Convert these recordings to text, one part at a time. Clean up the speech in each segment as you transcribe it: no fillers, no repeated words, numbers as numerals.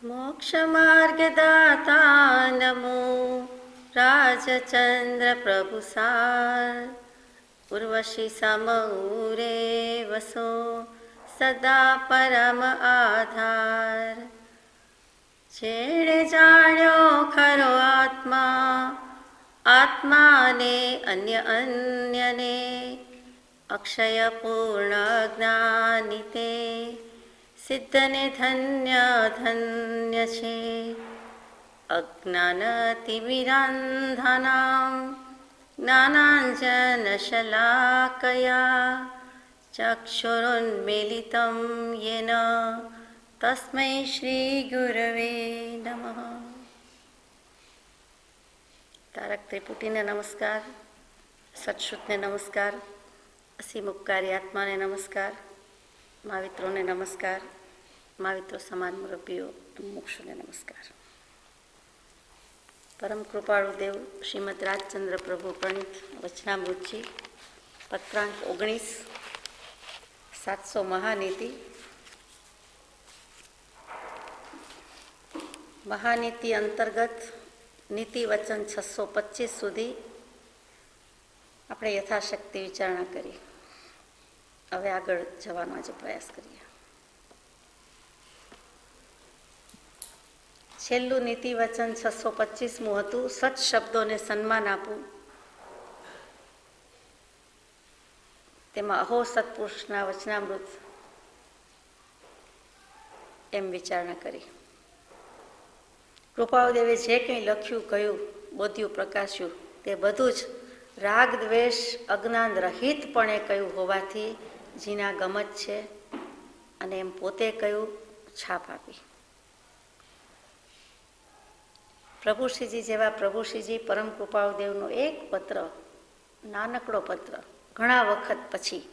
मोक्षमार्गदाता नमो राजचन्द्र प्रभुसार उर्वशी समूरे वसो सदा परम आधार। जेणे जाण्यो खरो आत्मा आत्माने अन्य अन्यने अक्षय पूर्ण ज्ञानिते सिद्धने धन्य धन्य छे। अज्ञानतिमिरान्धानां ज्ञानाञ्जनशलाकया चक्षुरुन्मीलितं येन तस्मै श्रीगुरवे नमः। तारक त्रिपुटीने नमस्कार, सत्श्रुतने नमस्कार, असीमुपकारी आत्माने नमस्कार, महावित्रोने नमस्कार, महाविત્રો સમાન મુરબ્બીઓ મુક્ષુને નમસ્કાર। પરમ કૃપાળુ દેવ શ્રીમદ રાજચંદ્ર પ્રભુ પ્રણીત વચનામૃતજી પત્રાંક 19 700 મહાનીતિ। મહાનીતિ અંતર્ગત નીતિ વચન 625 સુધી આપણે યથાશક્તિ વિચારણા કરી। હવે આગળ જવાનો આજે પ્રયાસ કરીએ। છેલ્લું નીતિ વચન 625મું હતું, સત શબ્દોને સન્માન આપવું। તેમાં અહો સત્પુરુષના વચનામૃત એમ વિચારણા કરી। કૃપાળુદેવે જે કંઈ લખ્યું, કહ્યું, બોધ્યું, પ્રકાશ્યું તે બધું જ રાગ દ્વેષ અજ્ઞાન રહિતપણે કહ્યું હોવાથી જીના ગમત છે અને એમ પોતે કહ્યું છાપ આપી। પ્રભુશ્રીજી જેવા પ્રભુશ્રીજી પરમ કૃપાળુદેવનો એક પત્ર, નાનકડો પત્ર ઘણા વખત પછી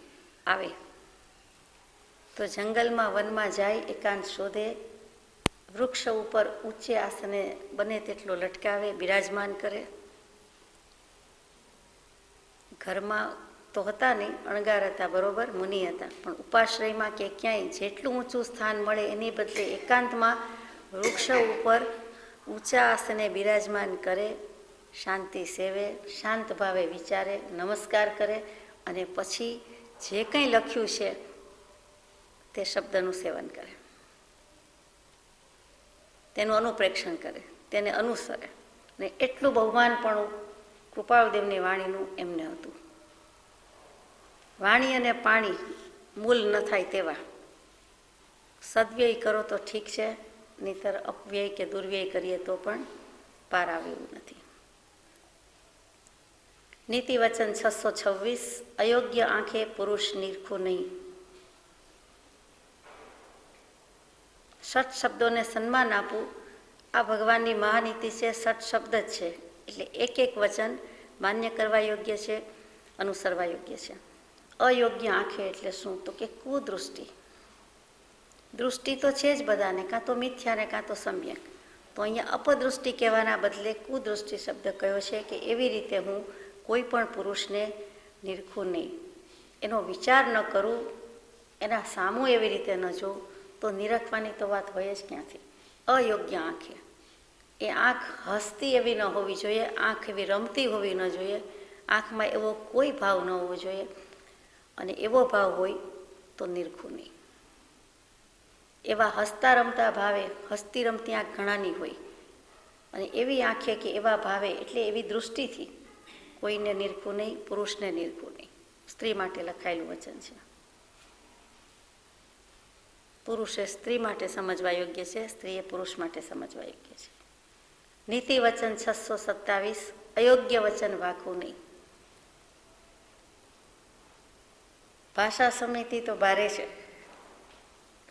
આવે તો જંગલમાં વનમાં જાય, એકાંત શોધે, વૃક્ષ ઉપર ઊંચે આસને બને તેટલો લટકાવે, બિરાજમાન કરે। ઘરમાં તો હતા નહીં, અણગાર હતા, બરોબર, મુનિ હતા, પણ ઉપાશ્રયમાં કે ક્યાંય જેટલું ઊંચું સ્થાન મળે એની બદલે એકાંતમાં વૃક્ષ ઉપર ઊંચા આસને બિરાજમાન કરે, શાંતિ સેવે, શાંત ભાવે વિચારે, નમસ્કાર કરે અને પછી જે કંઈ લખ્યું છે તે શબ્દનું સેવન કરે, તેનું અનુપ્રેક્ષણ કરે, તેને અનુસરે। અને એટલું બહુમાનપણું કૃપાળુદેવની વાણીનું એમને હતું। વાણી અને પાણી મૂલ ન થાય તેવા સદવ્યય કરો તો ઠીક છે, નહીતર અપવ્યય કે દુર્વ્યય કરીએ તો પણ પાર આવે એવું નથી। નીતિ વચન 626 અયોગ્ય આંખે પુરુષ નીરખું નહીં। સત શબ્દોને સન્માન આપવું આ ભગવાનની મહાનીતિ છે। સત શબ્દ જ છે એટલે એક એક વચન માન્ય કરવા યોગ્ય છે, અનુસરવા યોગ્ય છે। અયોગ્ય આંખે એટલે શું? તો કે કુદૃષ્ટિ। દૃષ્ટિ તો છે જ બધાને, કાં તો મિથ્યા ને કાં તો સમ્યક। તો અહીંયા અપદૃષ્ટિ કહેવાના બદલે કુદૃષ્ટિ શબ્દ કયો છે કે એવી રીતે હું કોઈ પણ પુરુષને નિરખું નહીં, એનો વિચાર ન કરું, એના સામું એવી રીતે ન જોઉં, તો નિરખવાની તો વાત હોય જ ક્યાંથી। અયોગ્ય આંખે એ આંખ હસતી એવી ન હોવી જોઈએ, આંખ એવી રમતી હોવી ન જોઈએ, આંખમાં એવો કોઈ ભાવ ન હોવો જોઈએ, અને એવો ભાવ હોય તો નિરખું નહીં। એવા હસતા રમતા ભાવે હસતી રમતી આંખ ઘણાની હોય, અને એવી આંખે કે એવા ભાવે એટલે એવી દૃષ્ટિથી કોઈને નિરખું નહીં, પુરુષને નિરખું નહીં। સ્ત્રી માટે લખાયેલું વચન છે। પુરુષે સ્ત્રી માટે સમજવા યોગ્ય છે, સ્ત્રીએ પુરુષ માટે સમજવા યોગ્ય છે। નીતિ વચન 627 અયોગ્ય વચન વાંકવું નહીં। ભાષા સમિતિ તો ભારે છે,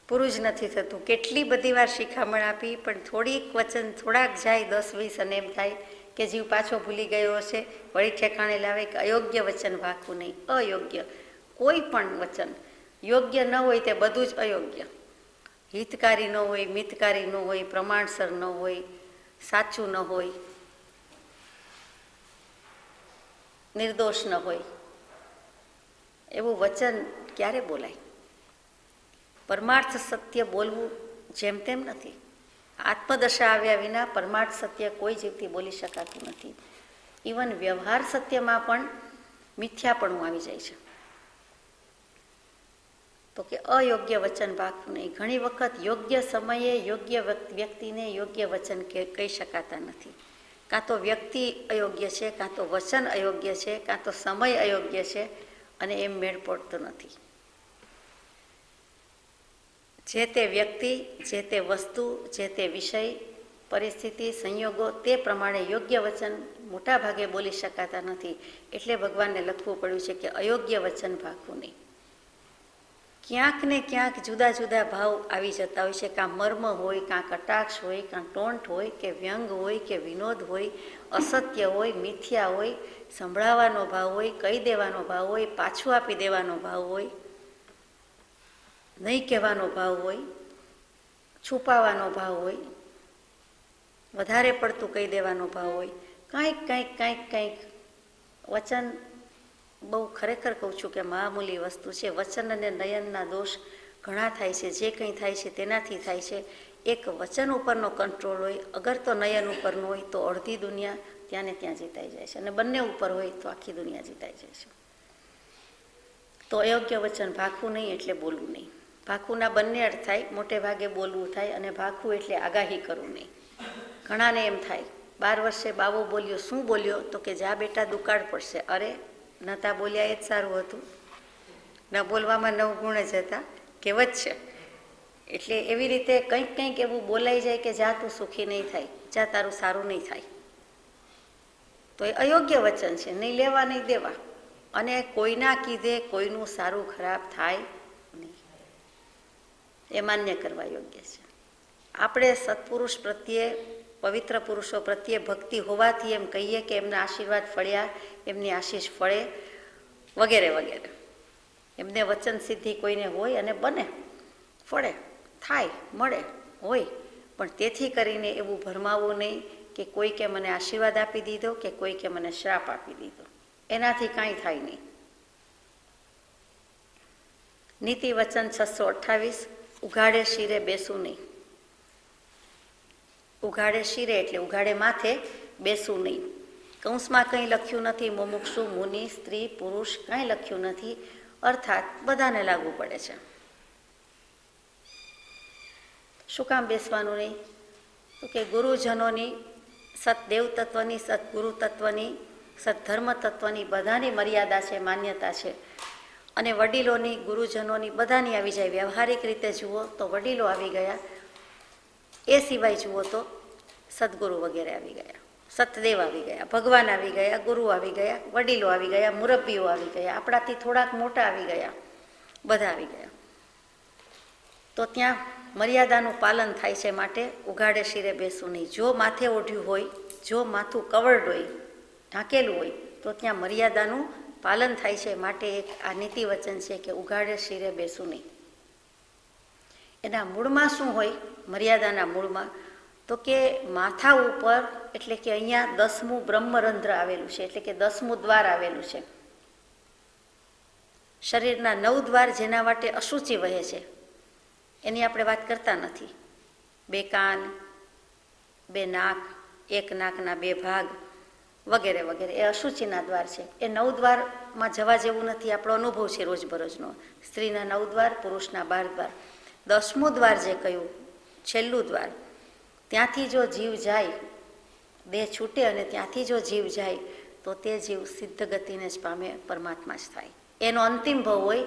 પૂરું જ નથી થતું। કેટલી બધી વાર શિખામણ આપી પણ થોડીક વચન થોડાક જાય 10-20 અને એમ થાય કે જીવ પાછો ભૂલી ગયો હશે, વળી ઠેકાણે લાવે કે અયોગ્ય વચન વાંકવું નહીં। અયોગ્ય કોઈ પણ વચન યોગ્ય ન હોય તે બધું જ અયોગ્ય। હિતકારી ન હોય, મિતકારી ન હોય, પ્રમાણસર ન હોય, સાચું ન હોય, નિર્દોષ ન હોય, એવું વચન ક્યારે બોલાય? પરમાર્થ સત્ય બોલવું જેમ તેમ નથી, આત્મદશા આવ્યા વિના પરમાર્થ સત્ય કોઈ જીવથી બોલી શકાતું નથી. ઇવન વ્યવહાર સત્યમાં પણ મિથ્યાપણું આવી જાય છે. તો કે અયોગ્ય વચન પાકવું નહીં. ઘણી વખત યોગ્ય સમયે યોગ્ય વ્યક્તિને યોગ્ય વચન કહી શકાતા નથી. કાં તો વ્યક્તિ અયોગ્ય છે, કાં તો વચન અયોગ્ય છે, કાં તો સમય અયોગ્ય છે, અને એમ મેળ પડતો નથી. જે તે વ્યક્તિ, જે તે વસ્તુ, જે તે વિષય, પરિસ્થિતિ, સંયોગો તે પ્રમાણે યોગ્ય વચન મોટા ભાગે બોલી શકાતા નથી. એટલે ભગવાનને લખવું પડ્યું છે કે અયોગ્ય વચન ભાગવું નહીં. ક્યાંક ને ક્યાંક જુદા જુદા ભાવ આવી જતા હોય છે. કાં મર્મ હોય, કાં કટાક્ષ હોય, કાં ટોન્ટ હોય, કે વ્યંગ હોય, કે વિનોદ હોય, અસત્ય હોય, મિથ્યા હોય, સંભળાવવાનો ભાવ હોય, કહી દેવાનો ભાવ હોય, પાછું આપી દેવાનો ભાવ હોય, નહીં કહેવાનો ભાવ હોય, છુપાવાનો ભાવ હોય, વધારે પડતું કહી દેવાનો ભાવ હોય, કંઈક વચન બહુ ખરેખર કહું છું કે મામૂલી વસ્તુ છે. વચન અને નયનના દોષ ઘણા થાય છે. જે કંઈ થાય છે તેનાથી થાય છે. એક વચન ઉપરનો કંટ્રોલ હોય, અગર તો નયન ઉપરનો હોય તો અડધી દુનિયા ત્યાં ને ત્યાં જીતાઈ જાય છે, અને બંને ઉપર હોય તો આખી દુનિયા જીતાઈ જાય છે. તો અયોગ્ય વચન ભાખવું નહીં એટલે બોલવું નહીં. ભાખુંના બંને અર્થ થાય. મોટે ભાગે બોલવું થાય, અને ભાખવું એટલે આગાહી કરવું નહીં. ઘણાને એમ થાય 12 વર્ષે બાવો બોલ્યો, શું બોલ્યો? તો કે જા બેટા દુકાળ પડશે. અરે નતા બોલ્યા એ જ સારું હતું. ન બોલવામાં 9 ગુણ જ હતા, કહેવત છે. એટલે એવી રીતે કંઈક એવું બોલાઈ જાય કે જા તું સુખી નહીં થાય, જા તારું સારું નહીં થાય. તો એ અયોગ્ય વચન છે. નહીં લેવા નહીં દેવા. અને કોઈના કીધે કોઈનું સારું ખરાબ થાય નહીં, એ માન્ય કરવા યોગ્ય છે. આપણે સત્પુરુષ પ્રત્યે, પવિત્ર પુરુષો પ્રત્યે ભક્તિ હોવાથી એમ કહીએ કે એમના આશીર્વાદ ફળ્યા, એમની આશીષ ફળે, વગેરે વગેરે. એમને વચન સિદ્ધિ કોઈને હોય અને બને, ફળે, થાય, મળે, હોય. પણ તેથી કરીને એવું ભરમાવવું નહીં કે કોઈ કે મને આશીર્વાદ આપી દીધો, કે કોઈ કે મને શ્રાપ આપી દીધો. એનાથી કાંઈ થાય નહીં. નીતિ વચન 628. ઉઘાડે શિરે બેસવું નહીં. ઉઘાડે શિરે એટલે ઉઘાડે માથે બેસવું નહીં. કૌંસમાં કંઈ લખ્યું નથી. મુમુક્ષુ, મુનિ, સ્ત્રી, પુરુષ કાંઈ લખ્યું નથી. અર્થાત બધાને લાગુ પડે છે. શું કામ બેસવાનું નહીં? તો કે ગુરુજનોની, સતદેવ તત્વની, સદગુરુ તત્વની, સદ્ધર્મ તત્વની બધાની મર્યાદા છે, માન્યતા છે. અને વડીલોની, ગુરુજનોની બધાની આવી જાય. વ્યવહારિક રીતે જુઓ તો વડીલો આવી ગયા. એ સિવાય જુઓ તો સદગુરુ વગેરે આવી ગયા, સતદેવ આવી ગયા, ભગવાન આવી ગયા, ગુરુ આવી ગયા, વડીલો આવી ગયા, મુરબ્બીઓ આવી ગયા, આપણાથી થોડાક મોટા આવી ગયા, બધા આવી ગયા. તો ત્યાં મર્યાદાનું પાલન થાય છે. માટે ઉઘાડે શિરે બેસવું નહીં. જો માથે ઓઢ્યું હોય, જો માથું કવર્ડ હોય, ઢાંકેલું હોય, તો ત્યાં મર્યાદાનું પાલન થાય છે. માટે એક આ નીતિ વચન છે કે ઉઘાડે શિરે બેસવું નહીં. એના મૂળમાં શું હોય? મર્યાદાના મૂળમાં તો કે માથા ઉપર, એટલે કે અહીંયા 10મું બ્રહ્મરંધ્ર આવેલું છે, એટલે કે 10મું દ્વાર આવેલું છે. શરીરના 9 દ્વાર જેના માટે અશુચિ વહે છે એની આપણે વાત કરતા નથી. 2 કાન, 2 નાક, 1 નાકના 2 ભાગ વગેરે વગેરે, એ અશુચિના દ્વાર છે. એ 9 દ્વારમાં જવા જેવું નથી. આપણો અનુભવ છે રોજબરોજનો. સ્ત્રીના 9 દ્વાર, પુરુષના 12 દ્વાર. 10મું દ્વાર જે કહ્યું, છેલ્લું દ્વાર, ત્યાંથી જો જીવ જાય, દેહ છૂટે અને ત્યાંથી જો જીવ જાય તો તે જીવ સિદ્ધ ગતિને જ પામે, પરમાત્મા જ થાય. એનો અંતિમ ભાવ હોય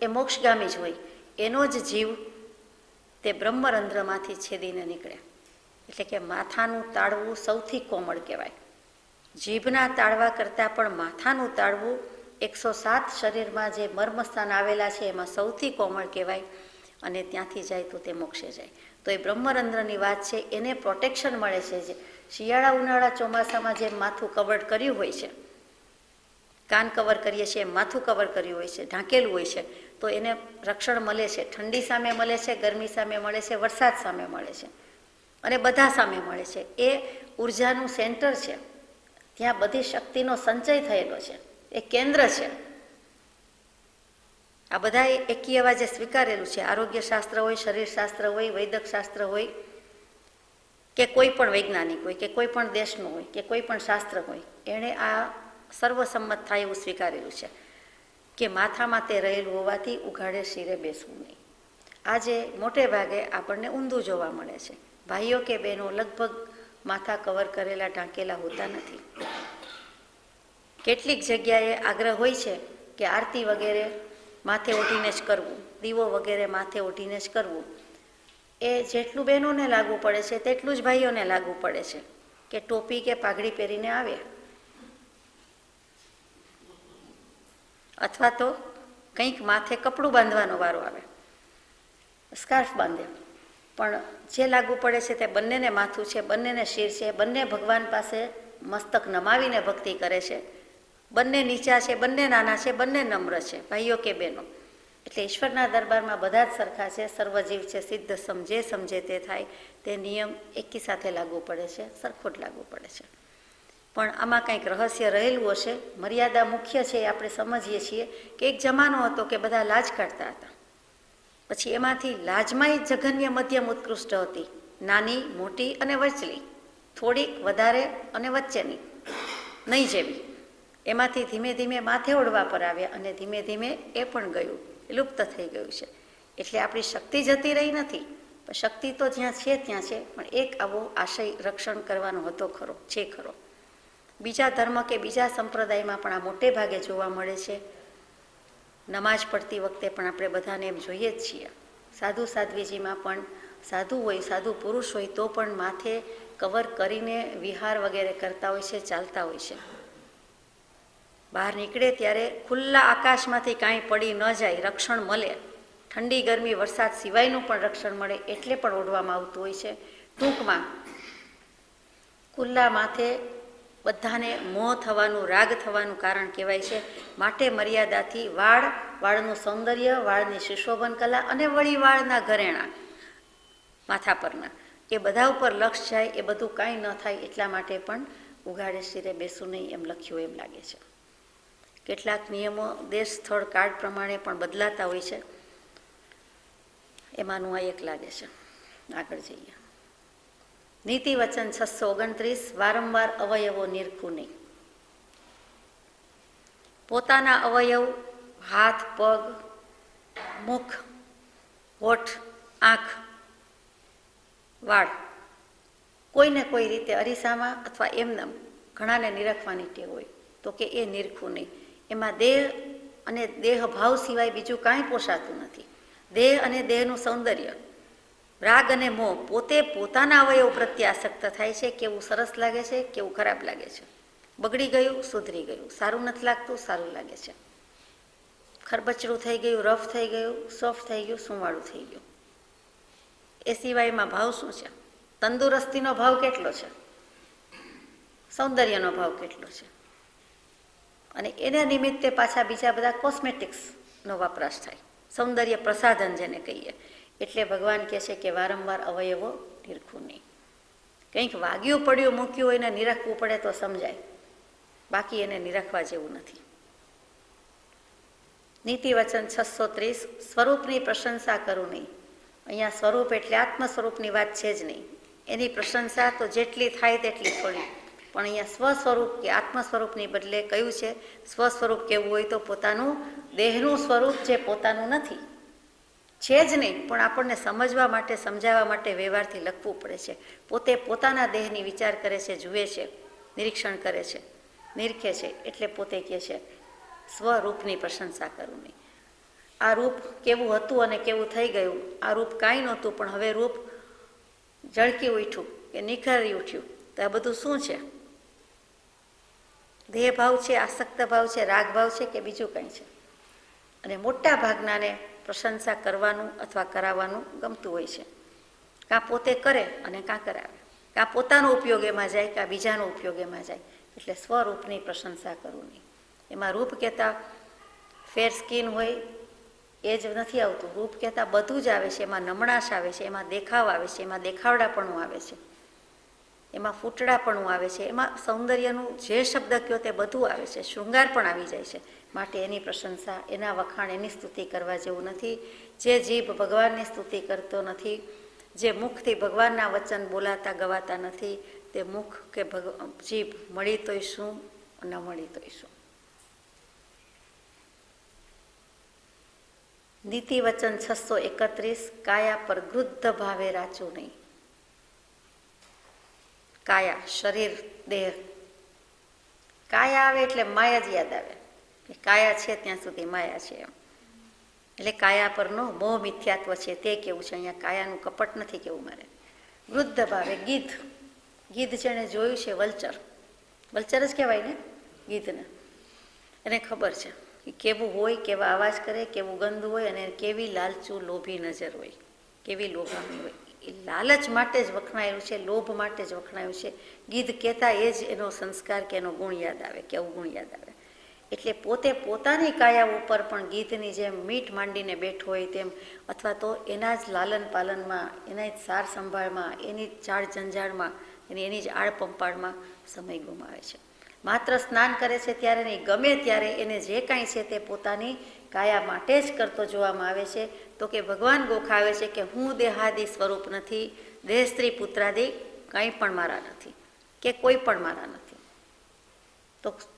એ મોક્ષગામી જ હોય. એનો જ જીવ તે બ્રહ્મરંધ્રમાંથી છેદીને નીકળે. એટલે કે માથાનું તાળવું સૌથી કોમળ કહેવાય. જીભના તાળવા કરતાં પણ માથાનું તાળવું 107 શરીરમાં જે મર્મસ્થાન આવેલા છે એમાં સૌથી કોમળ કહેવાય. અને ત્યાંથી જાય તો તે મોક્ષે જાય. તો એ બ્રહ્મરંધ્રની વાત છે. એને પ્રોટેક્શન મળે છે. જે શિયાળા, ઉનાળા, ચોમાસામાં જેમ માથું કવર કર્યું હોય છે, કાન કવર કરીએ છીએ, માથું કવર કર્યું હોય છે, ઢાંકેલું હોય છે, તો એને રક્ષણ મળે છે. ઠંડી સામે મળે છે, ગરમી સામે મળે છે, વરસાદ સામે મળે છે, અને બધા સામે મળે છે. એ ઉર્જાનું સેન્ટર છે. ત્યાં બધી શક્તિનો સંચય થયેલો છે. એ કેન્દ્ર છે. આ બધા એકી અવાજે સ્વીકારેલું છે. આરોગ્ય શાસ્ત્ર હોય, શરીર શાસ્ત્ર હોય, વૈદક શાસ્ત્ર હોય, કે કોઈ પણ વૈજ્ઞાનિક હોય કે કોઈ પણ દેશનું હોય કે કોઈ પણ શાસ્ત્ર હોય, એણે આ સર્વસંમત થાય એવું સ્વીકારેલું છે કે માથામાં તે રહેલું હોવાથી ઉઘાડે શિરે બેસવું નહીં. આજે મોટે ભાગે આપણને ઊંધું જોવા મળે છે. ભાઈઓ કે બહેનો લગભગ માથા કવર કરેલા ઢાંકેલા હોતા નથી. કેટલીક જગ્યાએ આગ્રહ હોય છે કે આરતી વગેરે માથે ઓઢીને જ કરવું, દીવો વગેરે માથે ઓઢીને જ કરવું. એ જેટલું બહેનોને લાગુ પડે છે તેટલું જ ભાઈઓને લાગુ પડે છે કે ટોપી કે પાઘડી પહેરીને આવે અથવા તો કંઈક માથે કપડું બાંધવાનો વારો આવે, સ્કાર્ફ બાંધે. પણ જે લાગુ પડે છે તે બંનેને માથું છે, બંનેને શિર છે, બંને ભગવાન પાસે મસ્તક નમાવીને ભક્તિ કરે છે. બંને નીચા છે, બંને નાના છે, બંને નમ્ર છે, ભાઈઓ કે બહેનો. એટલે ઈશ્વરના દરબારમાં બધા જ સરખા છે, સર્વજીવ છે, સિદ્ધ સમજે સમજે તે થાય. તે નિયમ એકી સાથે લાગુ પડે છે, સરખો જ લાગુ પડે છે. પણ આમાં કંઈક રહસ્ય રહેલું હશે. મર્યાદા મુખ્ય છે એ આપણે સમજીએ છીએ કે એક જમાનો હતો કે બધા લાજ કાઢતા હતા. પછી એમાંથી લાજમાંય જઘન્ય મધ્યમ ઉત્કૃષ્ટ હતી, નાની, મોટી અને વચલી, થોડીક વધારે અને વચ્ચેની, નહીં જેવી. એમાંથી ધીમે ધીમે માથે ઓઢવા પર આવ્યા અને ધીમે ધીમે એ પણ ગયું, લુપ્ત થઈ ગયું છે. એટલે આપણી શક્તિ જતી રહી નથી, પણ શક્તિ તો જ્યાં છે ત્યાં છે. પણ એક આવો આશય રક્ષણ કરવાનો હતો ખરો, છે ખરો. બીજા ધર્મ કે બીજા સંપ્રદાયમાં પણ આ મોટે ભાગે જોવા મળે છે. નમાજ પડતી વખતે પણ આપણે બધાને એમ જોઈએ જ છીએ. સાધુ સાધ્વીજીમાં પણ સાધુ હોય, સાધુ પુરુષ હોય તો પણ માથે કવર કરીને વિહાર વગેરે કરતા હોય છે, ચાલતા હોય છે. બહાર નીકળે ત્યારે ખુલ્લા આકાશમાંથી કાંઈ પડી ન જાય, રક્ષણ મળે. ઠંડી ગરમી વરસાદ સિવાયનું પણ રક્ષણ મળે એટલે પણ ઓઢવામાં આવતું હોય છે. ટૂંકમાં ખુલ્લા માથે બધાને મોહ થવાનું, રાગ થવાનું કારણ કહેવાય છે. માટે મર્યાદાથી વાળનું સૌંદર્ય, વાળની સુશોભન કલા અને વળી વાળના ઘરેણાં માથા પરના, એ બધા ઉપર લક્ષ જાય, એ બધું કાંઈ ન થાય એટલા માટે પણ ઉઘાડે શિરે બેસવું નહીં એમ લખ્યું એમ લાગે છે. કેટલાક નિયમો દેશ, સ્થળ, કાળ પ્રમાણે પણ બદલાતા હોય છે. એમાંનું આ એક લાગે છે. આગળ જઈએ. નીતિ વચન 629. વારંવાર અવયવો નિરખું નહીં. પોતાના અવયવ, હાથ, પગ, મુખ, હોઠ, આંખ, વાળ, કોઈને કોઈ રીતે અરીસામાં અથવા એમનેમ ઘણાને નિરખવાની ટેવ હોય તો કે એ નિરખું નહીં. એમાં દેહ અને દેહ ભાવ સિવાય બીજું કાંઈ પોષાતું નથી. દેહ અને દેહનું સૌંદર્ય, રાગ અને મોહ, પોતે પોતાના અવયવ પ્રત્યે આસક્ત થાય છે. કેવું સરસ લાગે છે, કેવું ખરાબ લાગે છે, બગડી ગયું, સુધરી ગયું, સારું નથી લાગતું, સારું લાગે છે, ખરબચડું થઈ ગયું, રફ થઈ ગયું, સોફ્ટ થઈ ગયું, સુંવાળું થઈ ગયું. એ સિવાયમાં ભાવ શું છે? તંદુરસ્તીનો ભાવ કેટલો છે, સૌંદર્યનો ભાવ કેટલો છે. અને એના નિમિત્તે પાછા બીજા બધા કોસ્મેટિક્સનો વપરાશ થાય, સૌંદર્ય પ્રસાધન જેને કહીએ. એટલે ભગવાન કહે છે કે વારંવાર અવયવો નિરખું નહીં. કંઈક વાગ્યું પડ્યું મૂક્યું હોય ને નિરખવું પડે તો સમજાય, બાકી એને નિરખવા જેવું નથી. નીતિ વચન 630. સ્વરૂપની પ્રશંસા કરું નહીં. અહીંયા સ્વરૂપ એટલે આત્મ સ્વરૂપની વાત છે જ નહીં. એની પ્રશંસા તો જેટલી થાય તેટલી થોડી. પણ અહીંયા સ્વ સ્વરૂપ કે આત્મ સ્વરૂપની બદલે કયું છે, સ્વ સ્વરૂપ કેવું હોય તો પોતાનું દેહનું સ્વરૂપ જે પોતાનું નથી, છે જ નહીં, પણ આપણને સમજવા માટે, સમજાવવા માટે વ્યવહારથી લખવું પડે છે. પોતે પોતાના દેહની વિચાર કરે છે, જુએ છે, નિરીક્ષણ કરે છે, નિરખે છે. એટલે પોતે કહે છે સ્વરૂપની પ્રશંસા કરું નહીં. આ રૂપ કેવું હતું અને કેવું થઈ ગયું, આ રૂપ કાંઈ નહોતું પણ હવે રૂપ ઝળકી ઉઠ્યું કે નિખરી ઉઠ્યું, તો આ બધું શું છે? દેહ ભાવ છે, આસક્ત ભાવ છે, રાગ ભાવ છે કે બીજું કંઈ છે? અને મોટા ભાગનાને પ્રશંસા કરવાનું અથવા કરાવવાનું ગમતું હોય છે. કાં પોતે કરે અને કાં કરાવે, કાં પોતાનો ઉપયોગ એમાં જાય, કાં બીજાનો ઉપયોગ એમાં જાય. એટલે સ્વરૂપની પ્રશંસા કરવું નહીં. એમાં રૂપ કહેતા ફેર સ્કિન હોય એ જ નથી આવતું. રૂપ કહેતા બધું જ આવે છે. એમાં નમણાશ આવે છે, એમાં દેખાવ આવે છે, એમાં દેખાવડાપણું આવે છે, એમાં ફૂટડાપણું આવે છે, એમાં સૌંદર્યનું જે શબ્દ કહ્યો તે બધું આવે છે, શૃંગાર પણ આવી જાય છે. માટે એની પ્રશંસા, એના વખાણ, એની સ્તુતિ કરવા જેવું નથી. જે જીભ ભગવાનની સ્તુતિ કરતો નથી જે મુખથી ભગવાનના વચન બોલાતા ગવાતા નથી તે મુખ કે જીભ મળી તોય શું ન મળી તોય શું. નીતિ વચન 631 કાયા પર ગૃદ્ધ ભાવે રાચું નહીં. કાયા શરીર દેહ, કાયા આવે એટલે માયા જ યાદ આવે કે કાયા છે ત્યાં સુધી માયા છે એમ. એટલે કાયા પરનો મોહ મિથ્યાત્વ છે તે કેવું છે. અહીંયા કાયાનું કપટ નથી કેવું મારે. વૃદ્ધ ભાવે ગીધ, ગીધ જેણે જોયું છે વલ્ચર, વલ્ચર જ કહેવાય ને ગીધને, એને ખબર છે કે કેવું હોય, કેવા અવાજ કરે, કેવું ગંધ હોય અને કેવી લાલચું લોભી નજર હોય, કેવી લોભામણી હોય. એ લાલચ માટે જ વખણાયેલું છે, લોભ માટે જ વખણાયું છે. ગીધ કહેતા એ જ એનો સંસ્કાર કે એનો ગુણ યાદ આવે કે અવગુણ યાદ આવે. એટલે પોતે પોતાની કાયા ઉપર પણ ગીધની જેમ મીઠ માંડીને બેઠો હોય તેમ, અથવા તો એના જ લાલન પાલનમાં, એના જ સાર સંભાળમાં, એની જ ચાળ જંજાળમાં, એની જ આળ પંપાળમાં સમય ગુમાવે છે. માત્ર સ્નાન કરે છે ત્યારે નહીં, ગમે ત્યારે એને જે કાંઈ છે તે પોતાની કાયા માટે જ કરતો જોવામાં આવે છે. તો કે ભગવાન ગોખાવે છે કે હું દેહાદિ સ્વરૂપ નથી, દેહ સ્ત્રી પુત્રાદિ કંઈ પણ મારા નથી કે કોઈ પણ મારા નથી.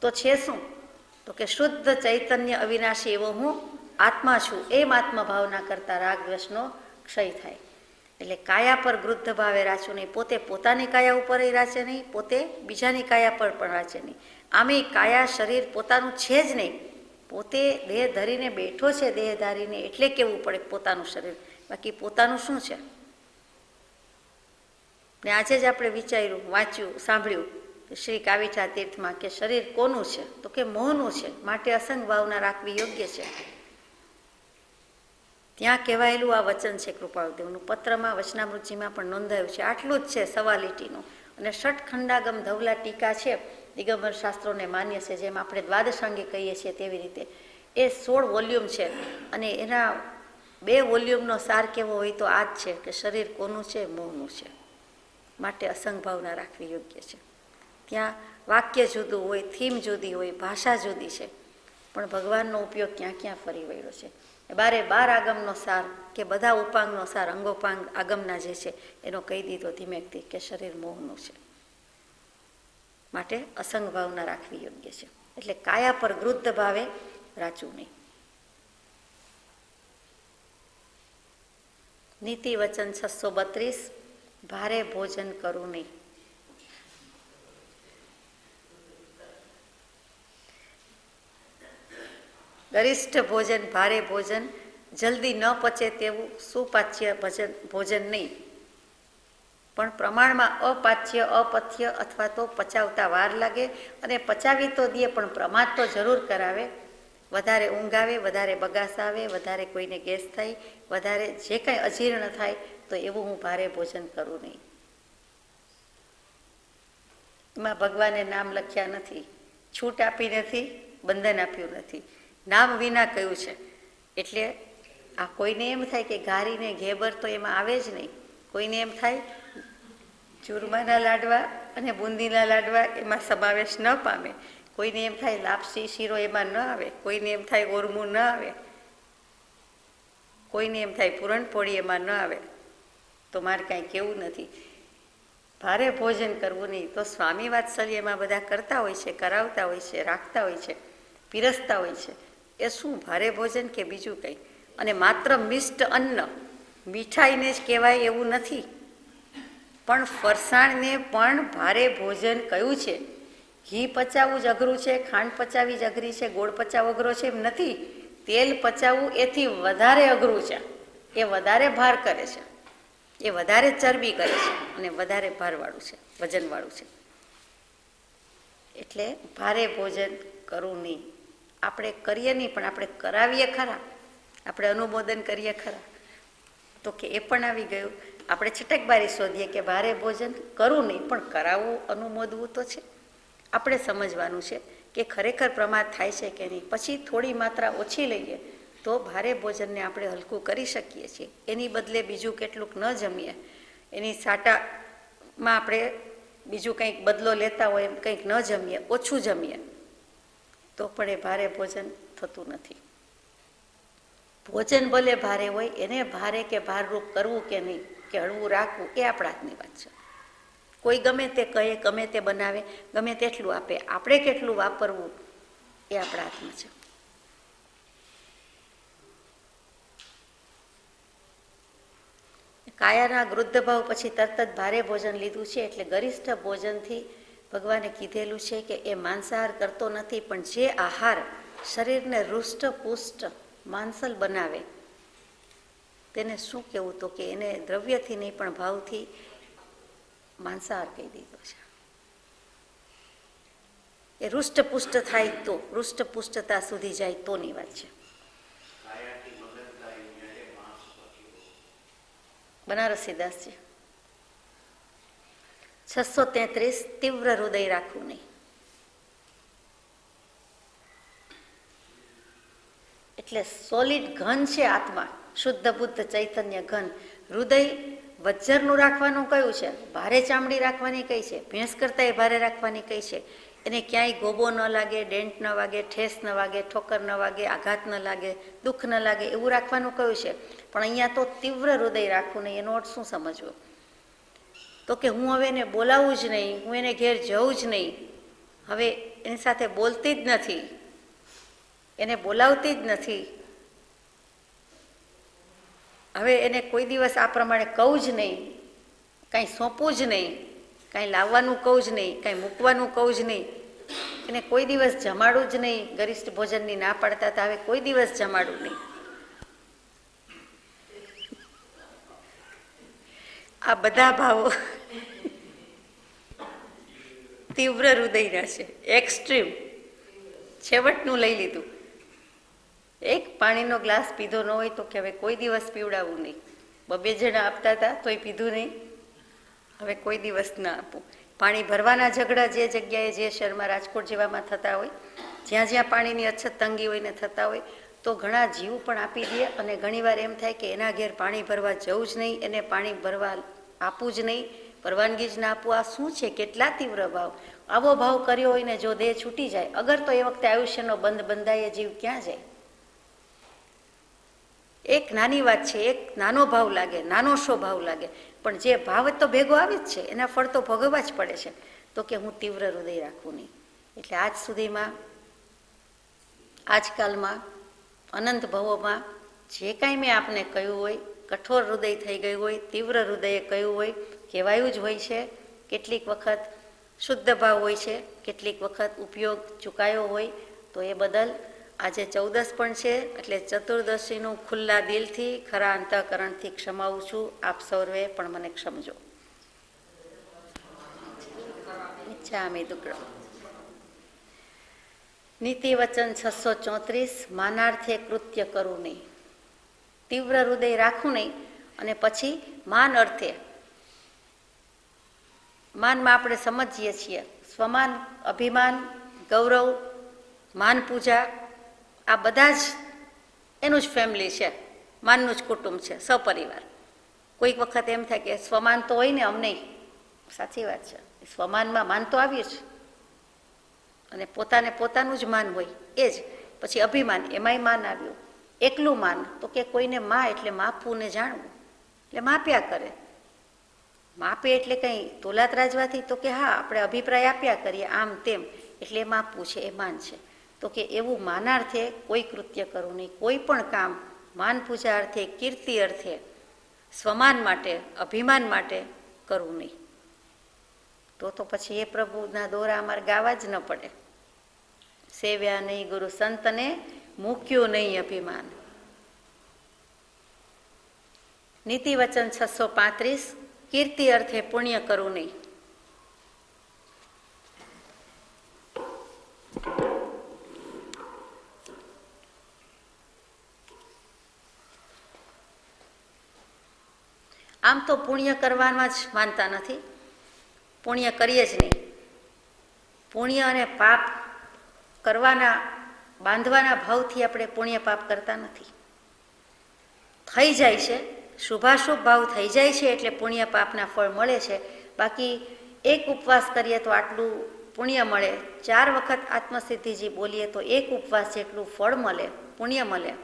તો છે શું? તો કે શુદ્ધ ચૈતન્ય અવિનાશી એવો હું આત્મા છું. એમ આત્મભાવના કરતા રાગ દ્વેષનો ક્ષય થાય. એટલે કાયા પર ગૃદ્ધ ભાવે રાચું નહીં. પોતે પોતાની કાયા ઉપર રાચે નહીં, પોતે બીજાની કાયા પર પણ રાચે નહીં. આમે કાયા શરીર પોતાનું છે જ નહીં. પોતે દેહ ધરીને બેઠો છે, દેહ ધારીને, એટલે કેવું પડે પોતાનું શરીર, બાકી પોતાનું શું છે. ને આજે જ આપણે વિચાર્યું, વાંચ્યું, સાંભળ્યું શ્રી કાવિઠા તીર્થમાં કે શરીર કોનું છે? તો કે મોહનું છે, માટે અસંગ ભાવના રાખવી યોગ્ય છે. ત્યાં કહેવાયેલું આ વચન છે કૃપાળુદેવનું. પત્રમાં વચનામૃતજીમાં પણ નોંધાયું છે. આટલું જ છે સવા લીટીનું. અને ષટખંડાગમ ધવલા ટીકા છે, દિગંબર શાસ્ત્રોને માન્ય છે, જેમ આપણે દ્વાદશાંગી કહીએ છીએ તેવી રીતે. એ 16 વોલ્યુમ છે અને એના 2 વોલ્યુમનો સાર કેવો હોય તો આ જ છે કે શરીર કોનું છે? મોહનું છે, માટે અસંગ ભાવના રાખવી યોગ્ય છે. ત્યાં વાક્ય જુદું હોય, થીમ જુદી હોય, ભાષા જુદી છે, પણ ભગવાનનો ઉપયોગ ક્યાં ક્યાં ફરી વળ્યો છે. 12 આગમનો સાર કે બધા ઉપાંગનો સાર, અંગોપાંગ આગમના જે છે એનો કહી દીધો ધીમેકથી કે શરીર મોહનું છે, માટે અસંગ ભાવના રાખવી યોગ્ય છે. એટલે કાયા પર ગૃદ્ધ ભાવે રાચું નહીં. નીતિ વચન 632 ભારે ભોજન કરવું નહીં. ગરિષ્ઠ ભોજન, ભારે ભોજન, જલ્દી ન પચે તેવું સુપાચ્ય ભોજન નહીં, પણ પ્રમાણમાં અપાચ્ય, અપથ્ય અથવા તો પચાવતા વાર લાગે અને પચાવી તો દે પણ પ્રમાદ તો જરૂર કરાવે. વધારે ઊંઘ આવે, વધારે બગાસ આવે, વધારે કોઈને ગેસ થાય, વધારે જે કાંઈ અજીર્ણ થાય, તો એવું હું ભારે ભોજન કરું નહીં. એમાં ભગવાને નામ લખ્યા નથી, છૂટ આપી નથી, બંધન આપ્યું નથી, નામ વિના કયું છે. એટલે આ કોઈને એમ થાય કે ઘારીને ઘેબર તો એમાં આવે જ નહીં. કોઈને એમ થાય ચૂરમાના લાડવા અને બુંદીના લાડવા એમાં સમાવેશ ન પામે. કોઈને એમ થાય લાપસી શીરો એમાં ન આવે, કોઈને એમ થાય ઓરમું ન આવે, કોઈને એમ થાય પૂરણપોળી એમાં ન આવે. તો મારે કાંઈ કેવું નથી, ભારે ભોજન કરવું નહીં. તો સ્વામી વાત્સલ્ય એમાં બધા કરતા હોય છે, કરાવતા હોય છે, રાખતા હોય છે, પીરસતા હોય છે. એ શું ભારે ભોજન કે બીજું કંઈ? અને માત્ર મિષ્ટ અન્ન, મીઠાઈને જ કહેવાય એવું નથી, પણ ફરસાણને પણ ભારે ભોજન કયું છે. ઘી પચાવવું જ અઘરું છે, ખાંડ પચાવી જ અઘરી છે, ગોળ પચાવવો અઘરો છે એમ નથી. તેલ પચાવવું એથી વધારે અઘરું છે. એ વધારે ભાર કરે છે, એ વધારે ચરબી કરે છે અને વધારે ભારવાળું છે, વજનવાળું છે. એટલે ભારે ભોજન કરવું નહીં. આપણે કરીએ નહીં, પણ આપણે કરાવીએ ખરા, આપણે અનુમોદન કરીએ ખરા, તો કે એ પણ આવી ગયું. આપણે છટકબારી શોધીએ કે ભારે ભોજન કરવું નહીં, પણ કરાવવું, અનુમોદવું તો છે. આપણે સમજવાનું છે કે ખરેખર પ્રમાદ થાય છે કે નહીં. પછી થોડી માત્રા ઓછી લઈએ તો ભારે ભોજનને આપણે હલકું કરી શકીએ છીએ. એની બદલે બીજું કેટલુંક ન જમીએ, એની સાટામાં આપણે બીજું કંઈક બદલો લેતા હોય એમ કંઈક ન જમીએ, ઓછું જમીએ, તો પણ એ ભારે ભોજન થતું નથી. ભોજન ભલે ભારે હોય, એને ભારે કે ભારરૂપ કરવું કે નહીં, કે હળવું રાખવું એ આપણા હાથની વાત છે. કોઈ ગમે તે કહે, ગમે તે બનાવે, ગમે તેટલું આપે, આપણે કેટલું વાપરવું એ આપણા હાથમાં છે. કાયાના વૃદ્ધ ભાવ પછી તરત જ ભારે ભોજન લીધું છે, એટલે ગરિષ્ઠ ભોજનથી ભગવાને કીધેલું છે કે એ માંસાહાર કરતો નથી, પણ જે આહાર શરીરને હૃષ્ટપુષ્ટ માંસલ બનાવે તેને શું કહેવું, તો કે એને દ્રવ્યથી નહીં પણ ભાવથી માંસાહાર કહી દીધો છે. એ હૃષ્ટપુષ્ટ થાય તો, હૃષ્ટપુષ્ટતા સુધી જાય તોની વાત છે. બનારસીદાસજી 633 તીવ્ર હૃદય રાખવું નહીં. એટલે સોલિડ ઘન છે આત્મા, શુદ્ધ બુદ્ધ ચૈતન્ય ઘન. હૃદય વજ્જરનું રાખવાનું કયું છે, ભારે ચામડી રાખવાની કઈ છે, ભેંસ કરતાં એ ભારે રાખવાની કઈ છે. એને ક્યાંય ગોબો ન લાગે, ડેન્ટ ન વાગે, ઠેસ ન વાગે, ઠોકર ન વાગે, આઘાત ન લાગે, દુઃખ ન લાગે, એવું રાખવાનું કયું છે. પણ અહીંયા તો તીવ્ર હૃદય રાખવું નહીં. એનો અર્થ શું સમજવો, તો કે હું હવે એને બોલાવું જ નહીં, હું એને ઘેર જવું જ નહીં, હવે એની સાથે બોલતી જ નથી, એને બોલાવતી જ નથી, હવે એને કોઈ દિવસ આ પ્રમાણે કહું જ નહીં, કાંઈ સોંપવું જ નહીં, કાંઈ લાવવાનું કહું જ નહીં, કાંઈ મૂકવાનું કહું જ નહીં, એને કોઈ દિવસ જમાડું જ નહીં. ગરિષ્ઠ ભોજનની ના પાડતા હતા, હવે કોઈ દિવસ જમાડું નહીં. આ બધા ભાવો તીવ્ર હૃદયના છે, એક્સ્ટ્રીમ છેવટનું લઈ લીધું. એક પાણીનો ગ્લાસ પીધો ન હોય તો કે હવે કોઈ દિવસ પીવડાવવું નહીં. 2 જણા આપતા હતા તોય પીધું નહીં, હવે કોઈ દિવસ ના આપવું. પાણી ભરવાના ઝઘડા જે જગ્યાએ, જે શહેરમાં, રાજકોટ જેવામાં થતા હોય, જ્યાં જ્યાં પાણીની અછત તંગી હોય ને થતા હોય, તો ઘણા જીવ પણ આપી દે. અને ઘણીવાર એમ થાય કે એના ઘેર પાણી ભરવા જવું જ નહીં, એને પાણી ભરવા આપવું જ નહીં, પરવાનગી જ ના આપવું. આ શું છે, કેટલા તીવ્ર ભાવ. આવો ભાવ કર્યો હોય ને જો દેહ છૂટી જાય, અગર તો એ વખતે આયુષ્યનો બંધ બંધાય, જીવ ક્યાં જાય. એક નાની વાત છે, એક નાનો ભાવ લાગે, નાનો શો ભાવ લાગે, પણ જે ભાવ તો ભેગો આવે જ છે, એના ફળ તો ભોગવવા જ પડે છે. તો કે હું તીવ્ર હૃદય રાખવું નહીં. એટલે આજ સુધીમાં, આજકાલમાં, અનંત ભવોમાં જે કાંઈ મેં આપને કહ્યું હોય, કઠોર હૃદય થઈ ગયું હોય, તીવ્ર હૃદયે કહ્યું હોય, કહેવાયું જ હોય છે. કેટલીક વખત શુદ્ધ ભાવ હોય છે, કેટલીક વખત ઉપયોગ ચૂકાયો હોય, તો એ બદલ આજે 14 પણ છે, એટલે ચતુર્દશીનું ખુલ્લા દિલથી, ખરા અંતઃકરણથી ક્ષમાવું છું. આપ સૌએ પણ મને ક્ષમજો. ઈચ્છામિ દુક્કડમ. નીતિ વચન 634 માનાર્થે કૃત્ય કરવું નહીં. તીવ્ર હૃદય રાખવું નહીં. અને પછી માન અર્થે, માનમાં આપણે સમજીએ છીએ સ્વમાન, અભિમાન, ગૌરવ, માન પૂજા, આ બધા જ એનું જ ફેમિલી છે, માનનું જ કુટુંબ છે, સપરિવાર. કોઈક વખત એમ થાય કે સ્વમાન તો હોય ને અમને, સાચી વાત છે, સ્વમાનમાં માન તો આવ્યું છે, અને પોતાને પોતાનું જ માન હોય એ જ. પછી અભિમાન, એમાંય માન આવ્યું. એકલું માન, તો કે કોઈને માં એટલે માપવું ને જાણવું, એટલે માપ્યા કરે. માપે એટલે કંઈ તોલાત રાજવાથી, તો કે હા આપણે અભિપ્રાય આપ્યા કરીએ આમ તેમ, એટલે માપવું છે, એ માન છે. તો કે એવું માનાર્થે કોઈ કૃત્ય કરવું નહીં. કોઈ પણ કામ માન પૂજા અર્થે, કીર્તિ અર્થે, સ્વમાન માટે, અભિમાન માટે કરવું નહીં. તો પછી એ પ્રભુના દોરા અમારે ગાવા જ ન પડે. સેવ્યા નહીં ગુરુ સંતને, મૂક્યું નહીં અભિમાન. નીતિ વચન 635 કીર્તિ અર્થે પુણ્ય કરવું નહીં. આમ તો પુણ્ય કરવામાં જ માનતા નથી, પુણ્ય કરીએ જ નહીં. પુણ્ય અને પાપ કરવાના, બાંધવાના ભાવથી આપણે પુણ્ય પાપ કરતા નથી. થઈ જાય છે, શુભાશુભ ભાવ થઈ જાય છે એટલે પુણ્ય પાપના ફળ મળે છે. બાકી એક ઉપવાસ કરીએ તો આટલું પુણ્ય મળે, 4 વખત આત્મસિદ્ધિજી બોલીએ તો એક ઉપવાસ જેટલું ફળ મળે, પુણ્ય મળે.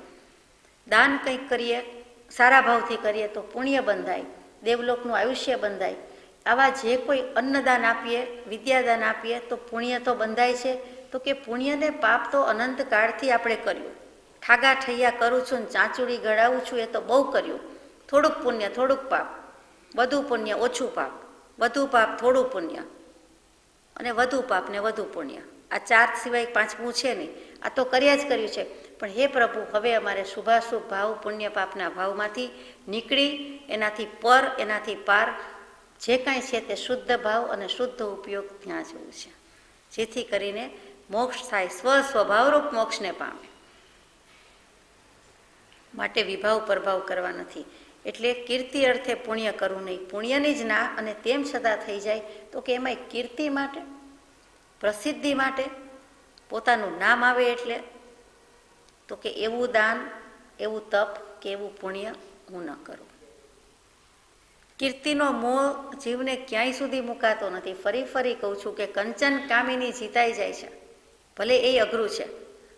દાન કંઈક કરીએ, સારા ભાવથી કરીએ તો પુણ્ય બંધાય. દેવલોકનું આયુષ્ય બંધાય. આવા જે કોઈ અન્નદાન આપીએ, વિદ્યાદાન આપીએ તો પુણ્ય તો બંધાય છે. તો કે પુણ્યને પાપ તો અનંત કાળથી આપણે કર્યું. ઠાગા ઠૈયા કરું છું ને ચાંચુડી ગળાવું છું એ તો બહુ કર્યું. થોડુંક પુણ્ય થોડુંક પાપ, વધુ પુણ્ય ઓછું પાપ, વધુ પાપ થોડું પુણ્ય, અને વધુ પાપ ને વધુ પુણ્ય. આ ચાર સિવાય પાંચમું છે નહીં. આ તો કર્યા જ કર્યું છે. પણ હે પ્રભુ, હવે અમારે શુભાશુભ ભાવ, પુણ્ય પાપના ભાવમાંથી નીકળી એનાથી પર, એનાથી પાર જે કાંઈ છે તે શુદ્ધ ભાવ અને શુદ્ધ ઉપયોગ ત્યાં જવું છે, જેથી કરીને મોક્ષ થાય, સ્વભાવરૂપ મોક્ષને પામે. માટે વિભાવ પ્રભાવ કરવા નથી. એટલે કીર્તિ અર્થે પુણ્ય કરવું નહીં. પુણ્યની જ ના, અને તેમ છતાં થઈ જાય તો કે એમાંય કીર્તિ માટે, પ્રસિદ્ધિ માટે, પોતાનું નામ આવે એટલે, તો કે એવું દાન, એવું તપ કે એવું પુણ્ય હું ન કરું. કીર્તિનો મોહ જીવને ક્યાંય સુધી મુકાતો નથી. ફરી ફરી કહું છું કે કંચન કામિની જીતાઈ જાય છે. ભલે એ અઘરું છે,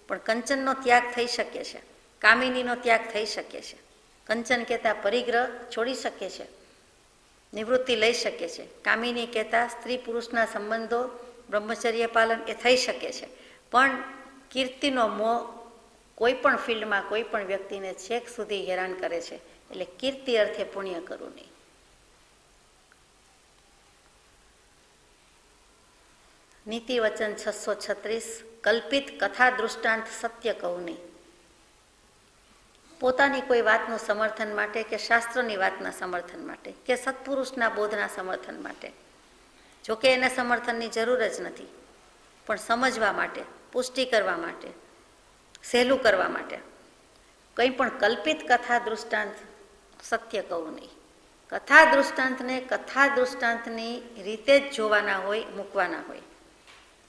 પણ કંચનનો ત્યાગ થઈ શકે છે, કામિનીનો ત્યાગ થઈ શકે છે. કંચન કહેતા પરિગ્રહ છોડી શકે છે, નિવૃત્તિ લઈ શકે છે. કામિની કહેતા સ્ત્રી પુરુષના સંબંધો, બ્રહ્મચર્ય પાલન એ થઈ શકે છે. પણ કીર્તિનો મોહ કોઈ પણ ફિલ્ડમાં કોઈ પણ વ્યક્તિને છેક સુધી હેરાન કરે છે. એટલે કીર્તિ અર્થે પુણ્ય કરવું નહીં. નીતિ વચન 636. કલ્પિત કથા દૃષ્ટાંત સત્ય કહું નહીં. પોતાની કોઈ વાતનું સમર્થન માટે કે શાસ્ત્રની વાતના સમર્થન માટે કે સત્પુરુષના બોધના સમર્થન માટે, જોકે એને સમર્થનની જરૂર જ નથી, પણ સમજવા માટે, પુષ્ટિ કરવા માટે, સહેલું કરવા માટે કંઈ પણ કલ્પિત કથા દૃષ્ટાંત સત્ય કહું નહીં. કથા દૃષ્ટાંતને કથા દૃષ્ટાંતની રીતે જ જોવાના હોય, મૂકવાના હોય.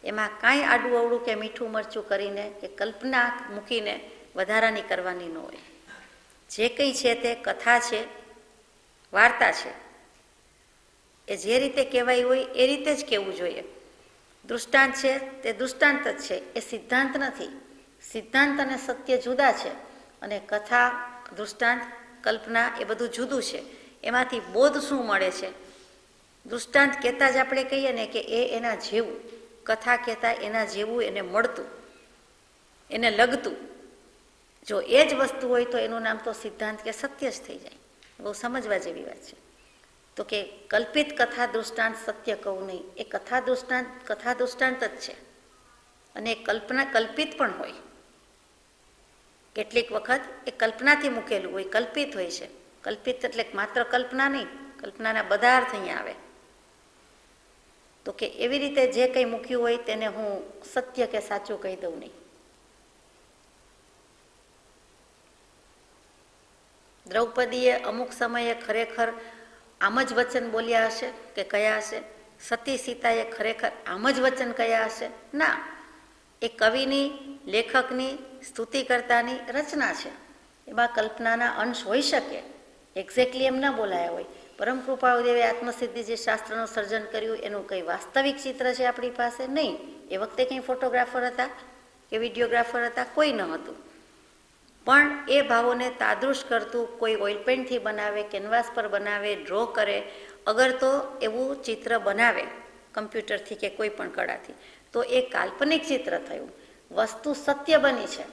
એમાં કાંઈ આડું અવળું કે મીઠું મરચું કરીને કે કલ્પના મૂકીને વધારાની કરવાની ન હોય. જે કંઈ છે તે કથા છે, વાર્તા છે, એ જે રીતે કહેવાય હોય એ રીતે જ કહેવું જોઈએ. દૃષ્ટાંત છે તે દૃષ્ટાંત જ છે, એ સિદ્ધાંત નથી. સિદ્ધાંત અને સત્ય જુદા છે, અને કથા, દૃષ્ટાંત, કલ્પના એ બધું જુદું છે. એમાંથી બોધ શું મળે છે? દૃષ્ટાંત કહેતા જ આપણે કહીએ ને કે એ એના જેવું, કથા કહેતા એના જેવું એને મળતું, એને લગતું. જો એ જ વસ્તુ હોય તો એનું નામ તો સિદ્ધાંત કે સત્ય જ થઈ જાય. બહુ સમજવા જેવી વાત છે. તો કે કલ્પિત કથા દૃષ્ટાંત સત્ય કહું નહીં. એ કથા દૃષ્ટાંત જ છે, અને કલ્પના કલ્પિત પણ હોય. કેટલીક વખત એ કલ્પનાથી મૂકેલું હોય, કલ્પિત હોય છે. કલ્પિત એટલે માત્ર કલ્પના નહીં, કલ્પનાના બધા અર્થ અહીંયા આવે. તો કે એવી રીતે જે કંઈ મૂક્યું હોય તેને હું સત્ય કે સાચું કહી દઉં નહીં. દ્રૌપદીએ અમુક સમયે ખરેખર આમ જ વચન બોલ્યા હશે કે કયા હશે? સતી સીતાએ ખરેખર આમ જ વચન કયા હશે? ના, એ કવિની, લેખકની, સ્તુતિકર્તાની રચના છે. એમાં કલ્પનાના અંશ હોઈ શકે, એક્ઝેક્ટલી એમ ન બોલાયા હોય. પરમ કૃપાળુદેવે આત્મસિદ્ધિ જે શાસ્ત્રનું સર્જન કર્યું એનું કંઈ વાસ્તવિક ચિત્ર છે આપણી પાસે? નહીં. એ વખતે કંઈ ફોટોગ્રાફર હતા કે વિડીયોગ્રાફર હતા? કોઈ ન હતું. પણ એ ભાવોને તાદૃશ કરતું કોઈ ઓઇલ પેન્ટથી બનાવે, કેનવાસ પર બનાવે, ડ્રો કરે, અગર તો એવું ચિત્ર બનાવે કમ્પ્યુટરથી કે કોઈ પણ કળાથી, તો એ કાલ્પનિક ચિત્ર થયું. વસ્તુ સત્ય બની છે,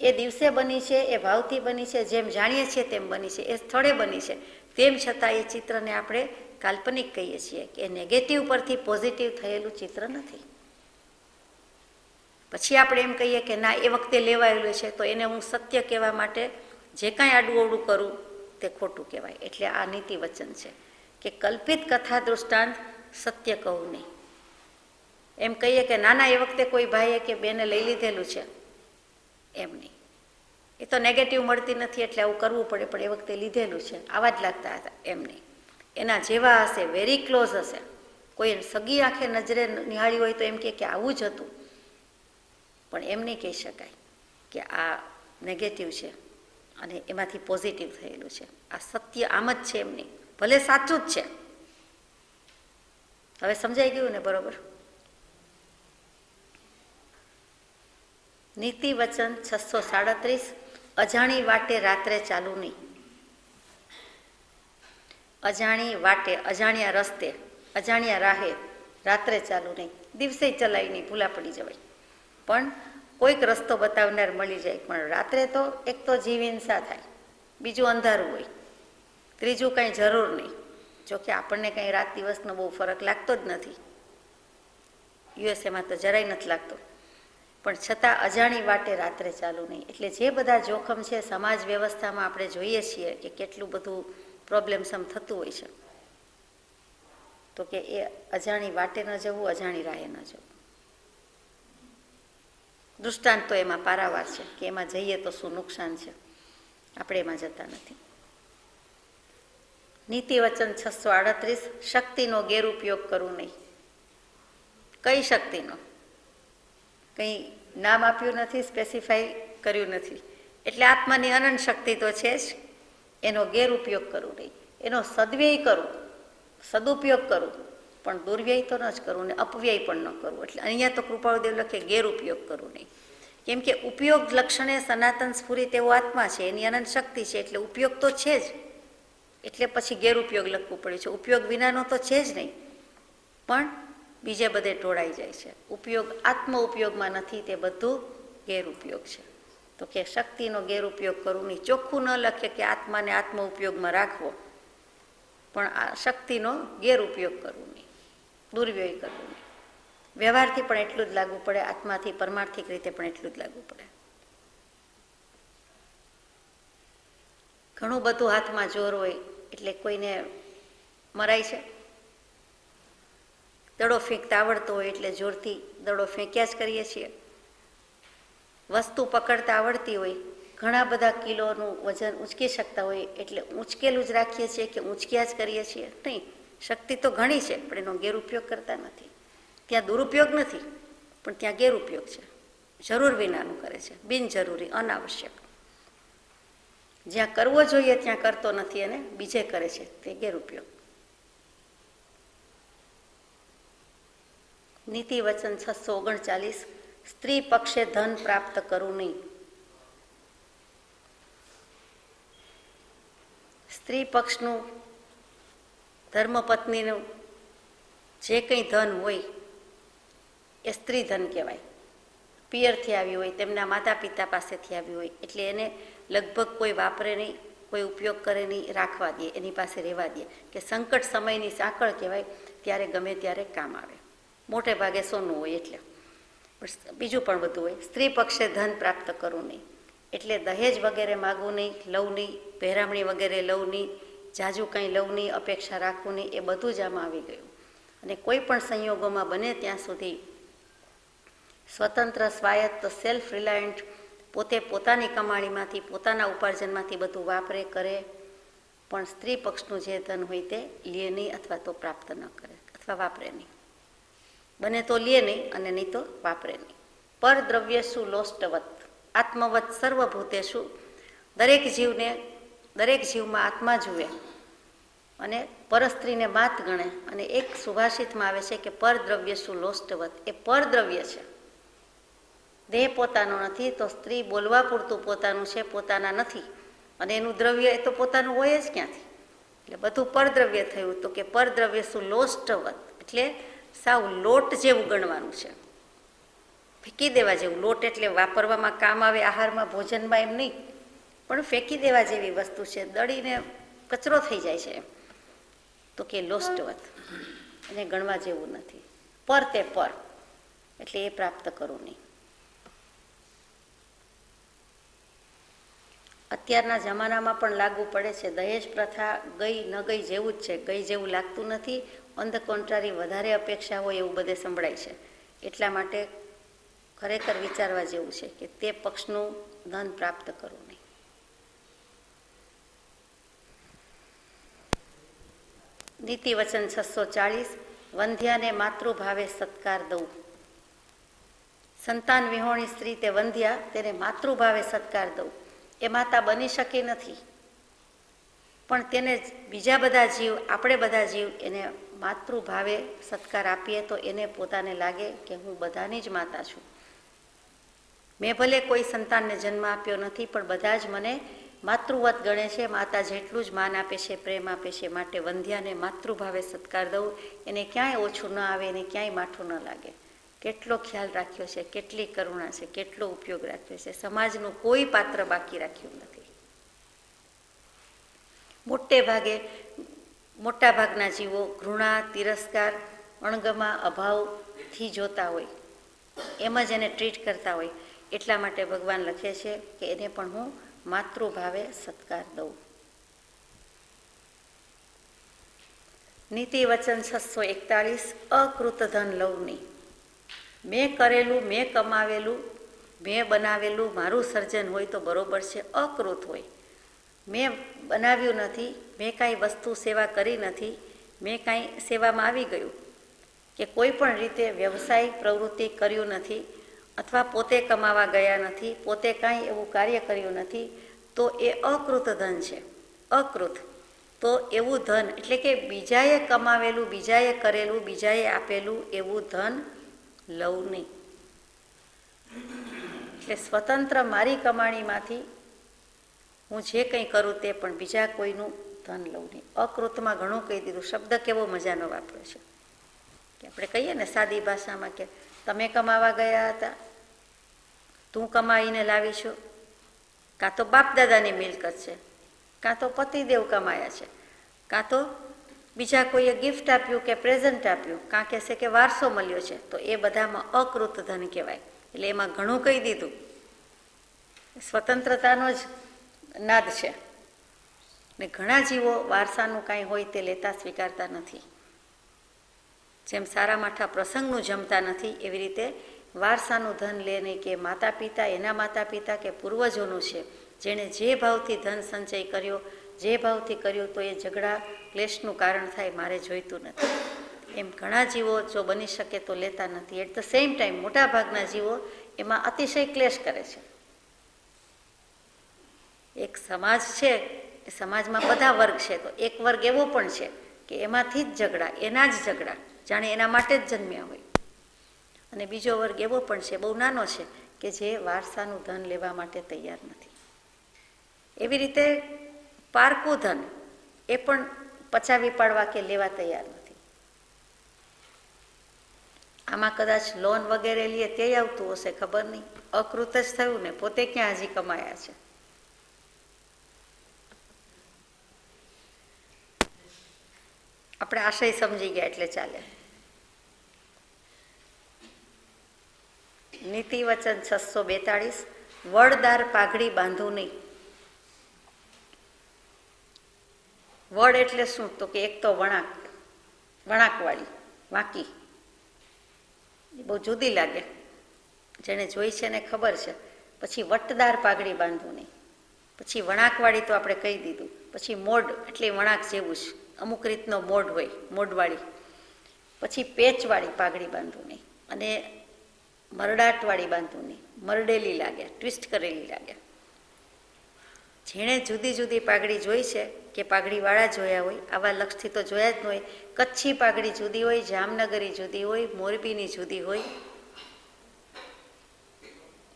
એ દિવસે બની છે, એ ભાવથી બની છે, જેમ જાણીએ છીએ તેમ બની છે, એ સ્થળે બની છે. તેમ છતાં એ ચિત્રને આપણે કાલ્પનિક કહીએ છીએ કે નેગેટિવ પરથી પોઝિટિવ થયેલું ચિત્ર નથી. પછી આપણે એમ કહીએ કે ના, એ વખતે લેવાયેલું છે તો એને હું સત્ય કહેવા માટે જે કાંઈ આડું અવડું કરું તે ખોટું કહેવાય. એટલે આ નીતિ વચન છે કે કલ્પિત કથા દૃષ્ટાંત સત્ય કહું નહીં. એમ કહીએ કે નાના એ વખતે કોઈ ભાઈએ કે બેને લઈ લીધેલું છે, એમ નહીં. એ તો નેગેટિવ મળતી નથી એટલે આવું કરવું પડે, પણ એ વખતે લીધેલું છે, આવા જ લાગતા હતા, એમ નહીં. એના જેવા હશે, વેરી ક્લોઝ હશે. કોઈ સગી આંખે નજરે નિહાળી હોય તો એમ કે આવું જ હતું, પણ એમ નહીં કહી શકાય કે આ નેગેટિવ છે અને એમાંથી પોઝિટિવ થયેલું છે. આ સત્ય આમ જ છે, એમ નહીં. ભલે સાચું જ છે. હવે સમજાઈ ગયું ને? બરોબર. નીતિ વચન 637. અજાણી વાટે રાત્રે ચાલુ નહીં. અજાણી વાટે, અજાણ્યા રસ્તે, અજાણ્યા રાહે રાત્રે ચાલુ નહીં, દિવસે ચલાવી નહીં, ભૂલા પડી જવાય, પણ કોઈક રસ્તો બતાવનાર મળી જાય. પણ રાત્રે તો એક તો જીવ હિંસા થાય, બીજું અંધારું હોય, ત્રીજું કંઈ જરૂર નહીં. જોકે આપણને કંઈ રાત દિવસનો બહુ ફરક લાગતો જ નથી, યુએસએમાં તો જરાય નથી લાગતો, પણ છતાં અજાણી વાટે રાત્રે ચાલુ નહીં. એટલે જે બધા જોખમ છે સમાજ વ્યવસ્થામાં આપણે જોઈએ છીએ કે કેટલું બધું પ્રોબ્લેમસમ થતું હોય છે, તો કે એ અજાણી વાટે ન જવું, અજાણી રાહે ન જવું. દૃષ્ટાંત તો એમાં પારાવાર છે કે એમાં જઈએ તો શું નુકસાન છે, આપણે એમાં જતા નથી. નીતિ વચન 638, શક્તિનો ગેરઉપયોગ કરવું નહીં. કઈ શક્તિનો? કંઈ નામ આપ્યું નથી, સ્પેસિફાઈ કર્યું નથી. એટલે આત્માની અનંત શક્તિ તો છે જ, એનો ગેરઉપયોગ કરવું નહીં. એનો સદવ્યય કરવું, સદુપયોગ કરવું, પણ દુર્વ્યય તો ન જ કરવું ને અપવ્યય પણ ન કરવું. એટલે અહીંયા તો કૃપાળુદેવ લખે ગેરઉપયોગ કરવું નહીં. કેમ કે ઉપયોગ લક્ષણે સનાતન સ્ફુરિત એવો આત્મા છે, એની અનંત શક્તિ છે, એટલે ઉપયોગ તો છે જ. એટલે પછી ગેરઉપયોગ લખવું પડ્યું છે. ઉપયોગ વિનાનો તો છે જ નહીં, પણ બીજે બધે ઢોળાઈ જાય છે. ઉપયોગ આત્મ ઉપયોગમાં નથી, તે બધું ગેરઉપયોગ છે. તો કે શક્તિનો ગેરઉપયોગ કરવું નહીં. ચોખ્ખું ન લખે કે આત્માને આત્મ ઉપયોગમાં રાખવો, પણ આ શક્તિનો ગેરઉપયોગ કરવો નહીં, દુર્વ્યય કરવો નહીં. વ્યવહારથી પણ એટલું જ લાગુ પડે, આત્માથી પરમાર્થિક રીતે પણ એટલું જ લાગુ પડે. ઘણું બધું હાથમાં જોર હોય એટલે કોઈને મરાય છે. દડો ફેંકતા આવડતો હોય એટલે જોરથી દડો ફેંક્યા જ કરીએ છીએ. વસ્તુ પકડતા આવડતી હોય, ઘણા બધા કિલોનું વજન ઉંચકી શકતા હોય એટલે ઉંચકેલું જ રાખીએ છીએ કે ઉંચક્યા જ કરીએ છીએ? નહીં, શક્તિ તો ઘણી છે, પણ એનો ગેરઉપયોગ કરતા નથી. ત્યાં દુરુપયોગ નથી, પણ ત્યાં ગેરઉપયોગ છે. જરૂર વિનાનું કરે છે, બિનજરૂરી, અનાવશ્યક. જ્યાં કરવો જોઈએ ત્યાં કરતો નથી અને બીજે કરે છે, તે ગેરઉપયોગ. નીતિ વચન 639, સ્ત્રી પક્ષે ધન પ્રાપ્ત કરવું નહીં. સ્ત્રી પક્ષનું, ધર્મપત્નીનું જે કંઈ ધન હોય એ સ્ત્રી ધન કહેવાય. પિયરથી આવી હોય, તેમના માતા પિતા પાસેથી આવી હોય, એટલે એને લગભગ કોઈ વાપરે નહીં, કોઈ ઉપયોગ કરે નહીં, રાખવા દે, એની પાસે રહેવા દે. કે સંકટ સમયની સાંકળ કહેવાય, ત્યારે ગમે ત્યારે કામ આવે. મોટે ભાગે સોનું હોય એટલે, બીજું પણ બધું હોય. સ્ત્રી પક્ષે ધન પ્રાપ્ત કરવું નહીં એટલે દહેજ વગેરે માગવું નહીં, લવું નહીં, પહેરામણી વગેરે લવું નહીં, જાજુ કંઈ લવું નહીં, અપેક્ષા રાખવું નહીં, એ બધું જ આમાં આવી ગયું. અને કોઈ પણ સંયોગોમાં બને ત્યાં સુધી સ્વતંત્ર, સ્વાયત્ત, સેલ્ફ રિલાયન્ટ, પોતે પોતાની કમાણીમાંથી, પોતાના ઉપાર્જનમાંથી બધું વાપરે, કરે, પણ સ્ત્રી પક્ષનું જે ધન હોય તે લે નહીં, અથવા તો પ્રાપ્ત ન કરે, અથવા વાપરે નહીં. બને તો લે નહીં અને નહીં તો વાપરે નહીં. પર દ્રવ્યસુ લોષ્ટવત આત્મવત સર્વભૂતેષુ, દરેક જીવને, દરેક જીવમાં આત્મા જુએ અને પરસ્ત્રીને માત ગણે. અને એક સુભાષિતમાં આવે છે કે પર દ્રવ્યસુ લોષ્ટવત, એ પરદ્રવ્ય છે, દેહ પોતાનો નથી. તો સ્ત્રી બોલવા પૂરતું પોતાનું છે, પોતાના નથી, અને એનું દ્રવ્ય એ તો પોતાનું હોય જ ક્યાંથી? એટલે બધું પરદ્રવ્ય થયું. તો કે પરદ્રવ્ય શું લોષ્ટવત, એટલે સાવ લોટ જેવું ગણવાનું છે, ફેંકી દેવા જેવું. લોટ એટલે વાપરવામાં કામ આવે, આહારમાં, ભોજનમાં, એમ નહીં, પણ ફેંકી દેવા જેવી વસ્તુ છે, દળીને કચરો થઈ જાય છે એમ. તો કે લોષ્ટવત, એને ગણવા જેવું નથી. પર તે પર, એટલે એ પ્રાપ્ત કરવું નહીં. અત્યારના જમાનામાં પણ લાગુ પડે છે. દહેજ પ્રથા ગઈ ન ગઈ જેવું જ છે, ગઈ જેવું લાગતું નથી. ઓન ધ કોન્ટ્રારી વધારે અપેક્ષા હોય એવું બધે સંભળાય છે. એટલા માટે ખરેખર વિચારવા જેવું છે કે તે પક્ષનું ધન પ્રાપ્ત કરવું નહીં. નીતિ વચન 640, વંધ્યાને માતૃભાવે સત્કાર દઉં. સંતાન વિહોણી સ્ત્રી તે વંધ્યા, તેને માતૃભાવે સત્કાર દઉં. એ માતા બની શકી નથી, પણ તેને બીજા બધા જીવ, આપણે બધા જીવ એને માતૃભાવે સત્કાર આપીએ તો એને પોતાને લાગે કે હું બધાની જ માતા છું. મેં ભલે કોઈ સંતાનને જન્મ આપ્યો નથી, પણ બધા જ મને માતૃવત ગણે છે, માતા જેટલું જ માન આપે છે, પ્રેમ આપે છે, માટે વંધ્યાને માતૃભાવે સત્કાર દઉં, એને ક્યાંય ઓછું ન આવે, એને ક્યાંય માઠું ન લાગે. કેટલો ખ્યાલ રાખ્યો છે, કેટલી કરુણા છે, કેટલો ઉપયોગ રાખ્યો છે, સમાજનું કોઈ પાત્ર બાકી રાખ્યું નથી. મોટા ભાગના જીવો ઘૃણા, તિરસ્કાર, અણગમા, અભાવથી જોતા હોય, એમ જ એને ટ્રીટ કરતા હોય. એટલા માટે ભગવાન લખે છે કે એને પણ હું માતૃભાવે સત્કાર દઉં. નીતિ વચન 641 અકૃત ધન લવની. મેં કરેલું, મેં કમાવેલું, મેં બનાવેલું મારું સર્જન હોય તો બરોબર છે, અકૃત હોય, મેં બનાવ્યું નથી, મેં કાંઈ વસ્તુ સેવા કરી નથી, મેં કાંઈ સેવામાં આવી ગયું કે કોઈ પણ રીતે વ્યવસાય પ્રવૃત્તિ કર્યું નથી, અથવા પોતે કમાવા ગયા નથી, પોતે કાંઈ એવું કાર્ય કર્યું નથી, તો એ અકૃત ધન છે. અકૃત તો એવું ધન એટલે કે બીજાએ કમાવેલું, બીજાએ કરેલું, બીજાએ આપેલું એવું ધન લઉં નહીં. એટલે સ્વતંત્ર મારી કમાણીમાંથી હું જે કંઈ કરું તે પણ બીજા કોઈનું ધન લઉં નહીં. અકૃતમાં ઘણું કહી દીધું. શબ્દ કેવો મજાનો વાપર્યો છે કે આપણે કહીએ ને સાદી ભાષામાં કે તમે કમાવા ગયા હતા, તું કમાઈને લાવીશું, કાં તો બાપ દાદાની મિલકત છે, કાં તો પતિદેવ કમાયા છે, કાં તો બીજા કોઈએ ગિફ્ટ આપ્યું કે પ્રેઝન્ટ આપ્યું, કાં કહેશે કે વારસો મળ્યો છે, તો એ બધામાં અકૃત ધન કહેવાય. એટલે એમાં ઘણું કહી દીધું. સ્વતંત્રતાનો જ નાદ છે. ને ઘણા જીવો વારસાનું કાંઈ હોય તે લેતા સ્વીકારતા નથી. જેમ સારા માઠા પ્રસંગનું જમતા નથી, એવી રીતે વારસાનું ધન લે નહીં. કે માતા પિતા, એના માતા પિતા કે પૂર્વજોનું છે, જેણે જે ભાવથી ધન સંચય કર્યો, જે ભાવથી કર્યું, તો એ ઝઘડા ક્લેશનું કારણ થાય, મારે જોઈતું નથી. એમ ઘણા જીવો જો બની શકે તો લેતા નથી. એટ ધ સેમ ટાઈમ મોટા ભાગના જીવો એમાં અતિશય ક્લેશ કરે છે. એક સમાજ છે, એ સમાજમાં બધા વર્ગ છે, તો એક વર્ગ એવો પણ છે કે એમાંથી જ ઝઘડા, એના જ ઝઘડા, જાણે એના માટે જ જન્મ્યા હોય. અને બીજો વર્ગ એવો પણ છે, બહુ નાનો છે, કે જે વારસાનું ધન લેવા માટે તૈયાર નથી. એવી રીતે પારકું ધન એ પણ પચાવી પાડવા કે લેવા તૈયાર નથી. આમાં કદાચ લોન વગેરે લઈએ તે આવતું હશે, ખબર નહીં. અકૃત જ થયું ને, પોતે ક્યાં હજી કમાયા છે. આપણે આશય સમજી ગયા એટલે ચાલે. નીતિ વચન 642 વડદાર પાઘડી બાંધવું નહીં. વડ એટલે શું? તો કે એક તો વણાક, વણાકવાળી, વાંકી, એ બહુ જુદી લાગે, જેને જોઈ છે ને ખબર છે. પછી વટદાર પાઘડી બાંધવું નહીં. પછી વણાકવાળી તો આપણે કહી દીધું. પછી મોઢ એટલે વણાક જેવું જ, અમુક રીતનો મોઢ હોય, મોઢવાળી. પછી પેચવાળી પાઘડી બાંધવું નહીં. અને મરડાટવાળી બાંધવું નહીં, મરડેલી લાગે, ટ્વિસ્ટ કરેલી લાગે. જેણે જુદી જુદી પાઘડી જોઈ છે કે પાઘડીવાળા જોયા હોય, આવા લક્ષથી તો જોયા જ ન હોય. કચ્છી પાઘડી જુદી હોય, જામનગરી જુદી હોય, મોરબીની જુદી હોય,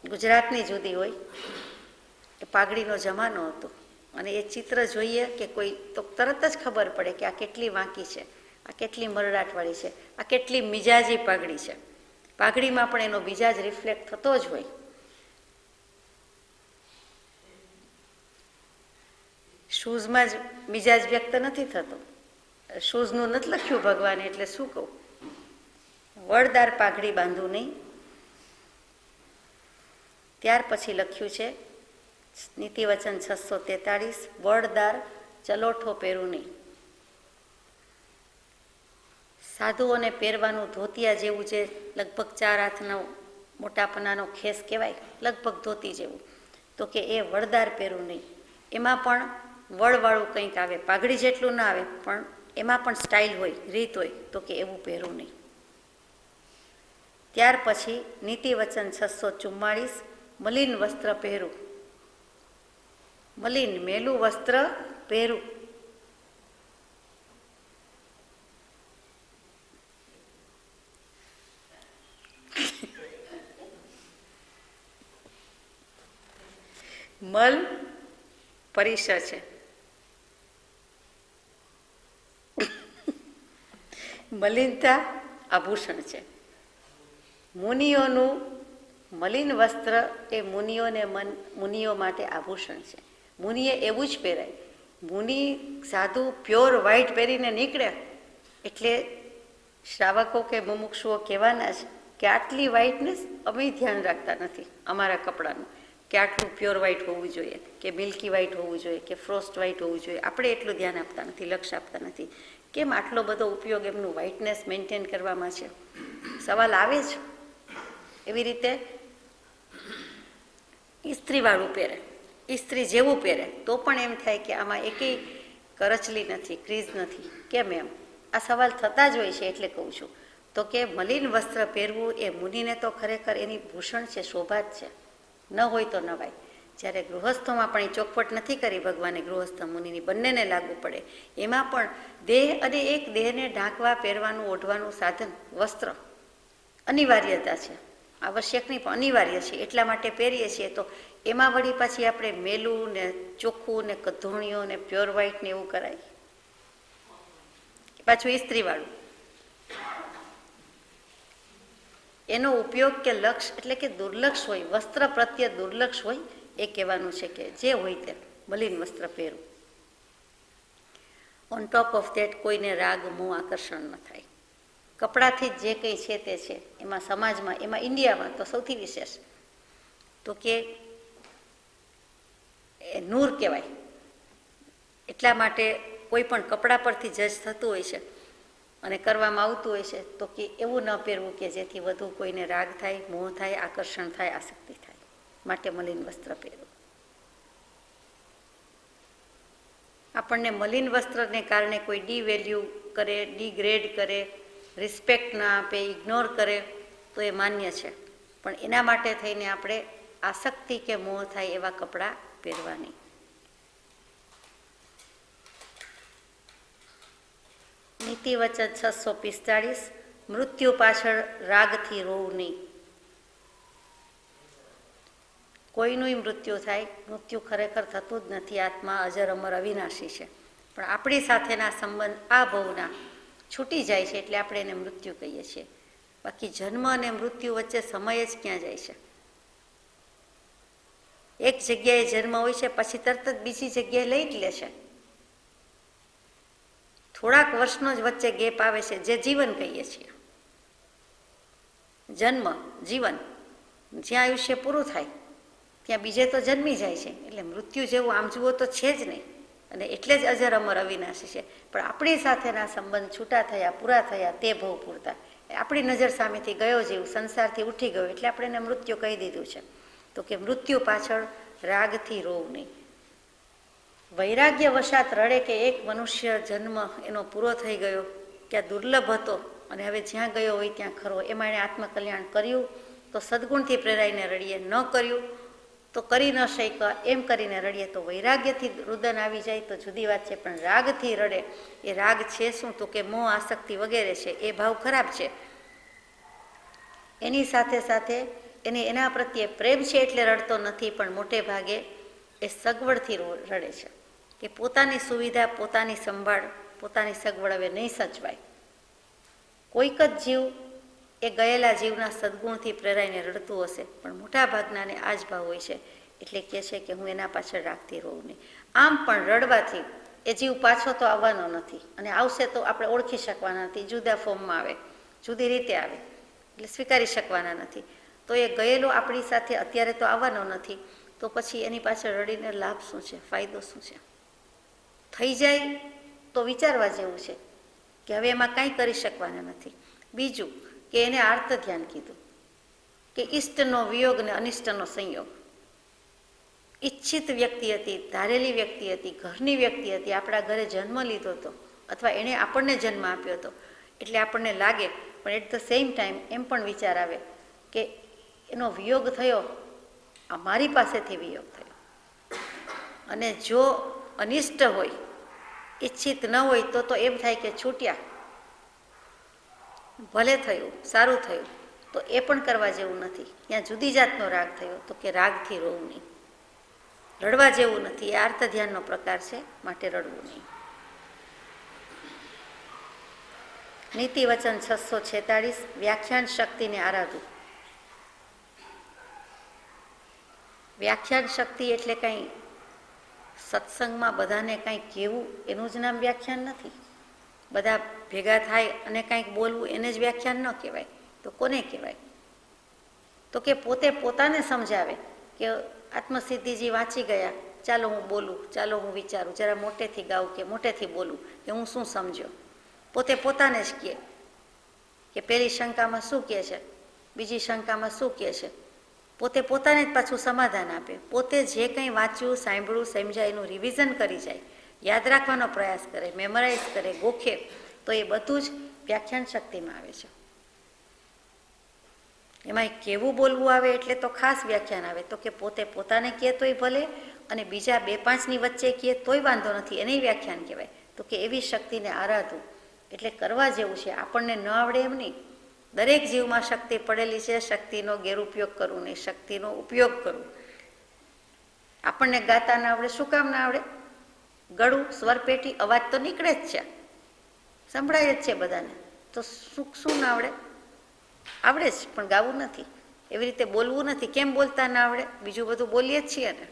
ગુજરાતની જુદી હોય. એ પાઘડીનો જમાનો હતો. અને એ ચિત્ર જોઈએ કે કોઈ તો તરત જ ખબર પડે કે આ કેટલી વાંકી છે, આ કેટલી મરડાટવાળી છે, આ કેટલી મિજાજી પાઘડી છે. પાઘડીમાં પણ એનો મિજાજ રિફ્લેક્ટ થતો જ હોય. શૂઝમાં જ મિજાજ વ્યક્ત નથી થતો. શૂઝનું નથી લખ્યું ભગવાને, એટલે શું કહું. વડદાર પાઘડી બાંધવું નહીં. ત્યાર પછી લખ્યું છે નીતિ વચન 643 વડદાર ચલોઠો પહેરવું નહીં. સાધુઓને પહેરવાનું ધોતિયા જેવું, જે લગભગ 4 હાથનો મોટાપનાનો ખેસ કહેવાય, લગભગ ધોતી જેવું, તો કે એ વડદાર પહેરવું નહીં. એમાં પણ વળવાળું કંઈક આવે, પાઘડી જેટલું ના આવે, પણ એમાં પણ સ્ટાઇલ હોય, રીત હોય, તો કે એવું પહેરવું નહીં. ત્યાર પછી નીતિ વચન 644 મલિન વસ્ત્ર પહેરવું. મલિન મેલું વસ્ત્ર પહેરવું. મલ પરિસર છે. મલિનતા આભૂષણ છે. મુનિઓનું મલિન વસ્ત્ર એ મુનિઓ માટે આભૂષણ છે. મુનિએ એવું જ પહેરાય. મુનિ સાધુ પ્યોર વ્હાઇટ પહેરીને નીકળે એટલે શ્રાવકો કે મુમુક્ષુઓ કહેવાના છે કે આટલી વ્હાઇટનેસ અમે ધ્યાન રાખતા નથી અમારા કપડાનું, કે આટલું પ્યોર વ્હાઇટ હોવું જોઈએ, કે મિલ્કી વ્હાઇટ હોવું જોઈએ, કે ફ્રોસ્ટ વ્હાઇટ હોવું જોઈએ. આપણે એટલું ધ્યાન આપતા નથી, લક્ષ્ય આપતા નથી. કેમ આટલો બધો ઉપયોગ એમનું વ્હાઇટનેસ મેન્ટેન કરવામાં છે? સવાલ આવે જ. એવી રીતે ઇસ્ત્રીવાળું પહેરે, ઇસ્ત્રી જેવું પહેરે તો પણ એમ થાય કે આમાં એકેય કરચલી નથી, ક્રીઝ નથી. કેમ એમ? આ સવાલ થતા જ હોય છે. એટલે કહું છું તો કે મલિન વસ્ત્ર પહેરવું એ મુનિને તો ખરેખર એની ભૂષણ છે, શોભા જ છે. ન હોય તો નવાય. જ્યારે ગૃહસ્થોમાં પણ એ ચોખવટ નથી કરી ભગવાને, ગૃહસ્થ મુનિની બંનેને લાગુ પડે. એમાં પણ દેહ અને એક દેહને ઢાંકવા પહેરવાનું ઓઢવાનું સાધન વસ્ત્ર અનિવાર્યતા છે. આવશ્યક નહીં પણ અનિવાર્ય છે. એટલા માટે પહેરીએ છીએ. તો એમાં વળી પાછી આપણે મેલું ને ચોખ્ખું ને કધોણીઓ ને પ્યોર વ્હાઇટ ને એવું કરાય. પાછું ઇસ્ત્રીવાળું. એનો ઉપયોગ કે લક્ષ એટલે કે દુર્લક્ષ હોય, વસ્ત્ર પ્રત્યે દુર્લક્ષ હોય એ કહેવાનું છે કે જે હોય તે મલિન વસ્ત્ર પહેરવું. ઓન ટોપ ઓફ ધેટ કોઈને રાગ, મોહ, આકર્ષણ ન થાય. કપડાથી જ જે કંઈ છે તે છે. એમાં સમાજમાં, એમાં ઇન્ડિયામાં તો સૌથી વિશેષ તો કે એ નૂર કહેવાય. એટલા માટે કોઈ પણ કપડા પરથી જજ થતું હોય છે અને કરવામાં આવતું હોય છે તો કે એવું ન પહેરવું કે જેથી વધુ કોઈને રાગ થાય, મોહ થાય, આકર્ષણ થાય, આસક્તિ થાય. માટે મલિન વસ્ત્ર પહેરવું. આપણને મલિન વસ્ત્રને કારણે કોઈ ડીવેલ્યુ કરે, ડીગ્રેડ કરે, રિસ્પેક્ટ ના આપે, ઇગ્નોર કરે તો એ માન્ય છે. પણ એના માટે થઈને આપણે આસક્તિ કે મોહ થાય એવા કપડાં પહેરવા નહીં. નીતિ વચન 645. મૃત્યુ પાછળ રાગથી રોવું નહીં. કોઈનું મૃત્યુ થાય, મૃત્યુ ખરેખર થતું જ નથી. આત્મા અજર અમર અવિનાશી છે. પણ આપણી સાથેના સંબંધ આ ભવના છૂટી જાય છે એટલે આપણે એને મૃત્યુ કહીએ છીએ. બાકી જન્મ અને મૃત્યુ વચ્ચે સમય જ ક્યાં જાય છે? એક જગ્યાએ જન્મ હોય છે પછી તરત જ બીજી જગ્યાએ લઈ જ લે છે. થોડાક વર્ષનો જ વચ્ચે ગેપ આવે છે જે જીવન કહીએ છીએ. જન્મ, જીવન, જ્યાં આયુષ્ય પૂરું થાય ત્યાં બીજે તો જન્મી જાય છે. એટલે મૃત્યુ જેવું આમ જુઓ તો છે જ નહીં. અને એટલે જ અજર અમર અવિનાશી છે. પણ આપણી સાથેના સંબંધ છૂટા થયા, પૂરા થયા તે ભવ પૂરતા. આપણી નજર સામેથી ગયો જીવ, સંસારથી ઉઠી ગયો એટલે આપણે એને મૃત્યુ કહી દીધું છે. તો કે મૃત્યુ પાછળ રાગથી રોવ નહીં. વૈરાગ્ય વશાત રડે કે એક મનુષ્ય જન્મ એનો પૂરો થઈ ગયો, ક્યાં દુર્લભ હતો અને હવે જ્યાં ગયો હોય ત્યાં ખરો, એમાં એણે આત્મકલ્યાણ કર્યું તો સદગુણથી પ્રેરાઈને રડીએ, ન કર્યું તો કરી ન શક્યા એમ કરીને રડીએ. તો વૈરાગ્યથી રુદન આવી જાય તો જુદી વાત છે. પણ રાગથી રડે એ રાગ છે શું? તો કે મોહ, આસક્તિ વગેરે છે. એ ભાવ ખરાબ છે. એની સાથે સાથે એના પ્રત્યે પ્રેમ છે એટલે રડતો નથી, પણ મોટે ભાગે એ સગવડથી રડે છે કે પોતાની સુવિધા, પોતાની સંભાળ, પોતાની સગવડ હવે નહીં સચવાય. કોઈક જ જીવ એ ગયેલા જીવના સદગુણથી પ્રેરાઈને રડતું હશે, પણ મોટા ભાગનાને આ જ ભાવ હોય છે. એટલે કહે છે કે હું એના પાછળ રાખતી રહું નહીં. આમ પણ રડવાથી એ જીવ પાછો તો આવવાનો નથી, અને આવશે તો આપણે ઓળખી શકવાના નથી. જુદા ફોર્મમાં આવે, જુદી રીતે આવે, એટલે સ્વીકારી શકવાના નથી. તો એ ગયેલો આપણી સાથે અત્યારે તો આવવાનો નથી, તો પછી એની પાછળ રડીને લાભ શું છે? ફાયદો શું છે? થઈ જાય તો વિચારવા જેવું છે કે હવે એમાં કાંઈ કરી શકવાના નથી. બીજું કે એને આર્ત ધ્યાન કીધું કે ઈષ્ટનો વિયોગ ને અનિષ્ટનો સંયોગ. ઈચ્છિત વ્યક્તિ હતી, ધારેલી વ્યક્તિ હતી, ઘરની વ્યક્તિ હતી, આપણા ઘરે જન્મ લીધો હતો અથવા એણે આપણને જન્મ આપ્યો હતો એટલે આપણને લાગે, પણ એટ ધ સેમ ટાઈમ એમ પણ વિચાર આવે કે એનો વિયોગ થયો, આ મારી પાસેથી વિયોગ થયો. અને જો અનિષ્ટ હોય, ઈચ્છિત ન હોય તો એમ થાય કે છૂટ્યા, ભલે થયું, સારું થયું. તો એ પણ કરવા જેવું નથી. ત્યાં જુદી જાતનો રાગ થયો તો કે રાગથી રોવું નહીં. રડવા જેવું નથી, એ આર્ત ધ્યાનનો પ્રકાર છે, માટે રડવું નહીં. નીતિ વચન 646 વ્યાખ્યાન શક્તિને આરાધવું. વ્યાખ્યાન શક્તિ એટલે કંઈ સત્સંગમાં બધાને કંઈક કહેવું એનું જ નામ વ્યાખ્યાન નથી. બધા ભેગા થાય અને કંઈક બોલવું એને જ વ્યાખ્યાન ન કહેવાય. તો કોને કહેવાય? તો કે પોતે પોતાને સમજાવે કે આત્મસિદ્ધિજી વાંચી ગયા, ચાલો હું બોલું, ચાલો હું વિચારું, જરા મોટેથી ગાઉં કે મોટેથી બોલું કે હું શું સમજ્યો. પોતે પોતાને જ કહે કે પહેલી શંકામાં શું કહે છે, બીજી શંકામાં શું કહે છે. પોતે પોતાને જ પાછું સમાધાન આપે. પોતે જે કંઈ વાંચ્યું, સાંભળ્યું, સમજાય એનું રિવિઝન કરી જાય, યાદ રાખવાનો પ્રયાસ કરે, મેમરાઇઝ કરે, ગોખે, તો એ બધું જ વ્યાખ્યાન શક્તિમાં આવે છે. એમાં કેવું બોલવું આવે એટલે તો ખાસ વ્યાખ્યાન આવે. તો કે પોતે પોતાને કહે તોય ભલે અને બીજા 2-5ની વચ્ચે કહે તોય વાંધો નથી, એને વ્યાખ્યાન કહેવાય. તો કે એવી શક્તિને આરાધવું એટલે કરવા જેવું છે. આપણને ન આવડે એમ નહીં, દરેક જીવમાં શક્તિ પડેલી છે. શક્તિનો ગેરઉપયોગ કરવું નહીં, શક્તિનો ઉપયોગ કરવો. આપણને ગાતા ના આવડે, શું કામ ના આવડે? ગળું, સ્વરપેટી, અવાજ તો નીકળે જ છે, સંભળાય જ છે બધાને. તો શું ના આવડે? આવડે જ, પણ ગાવું નથી. એવી રીતે બોલવું નથી. કેમ બોલતા ના આવડે? બીજું બધું બોલીએ જ છીએ ને.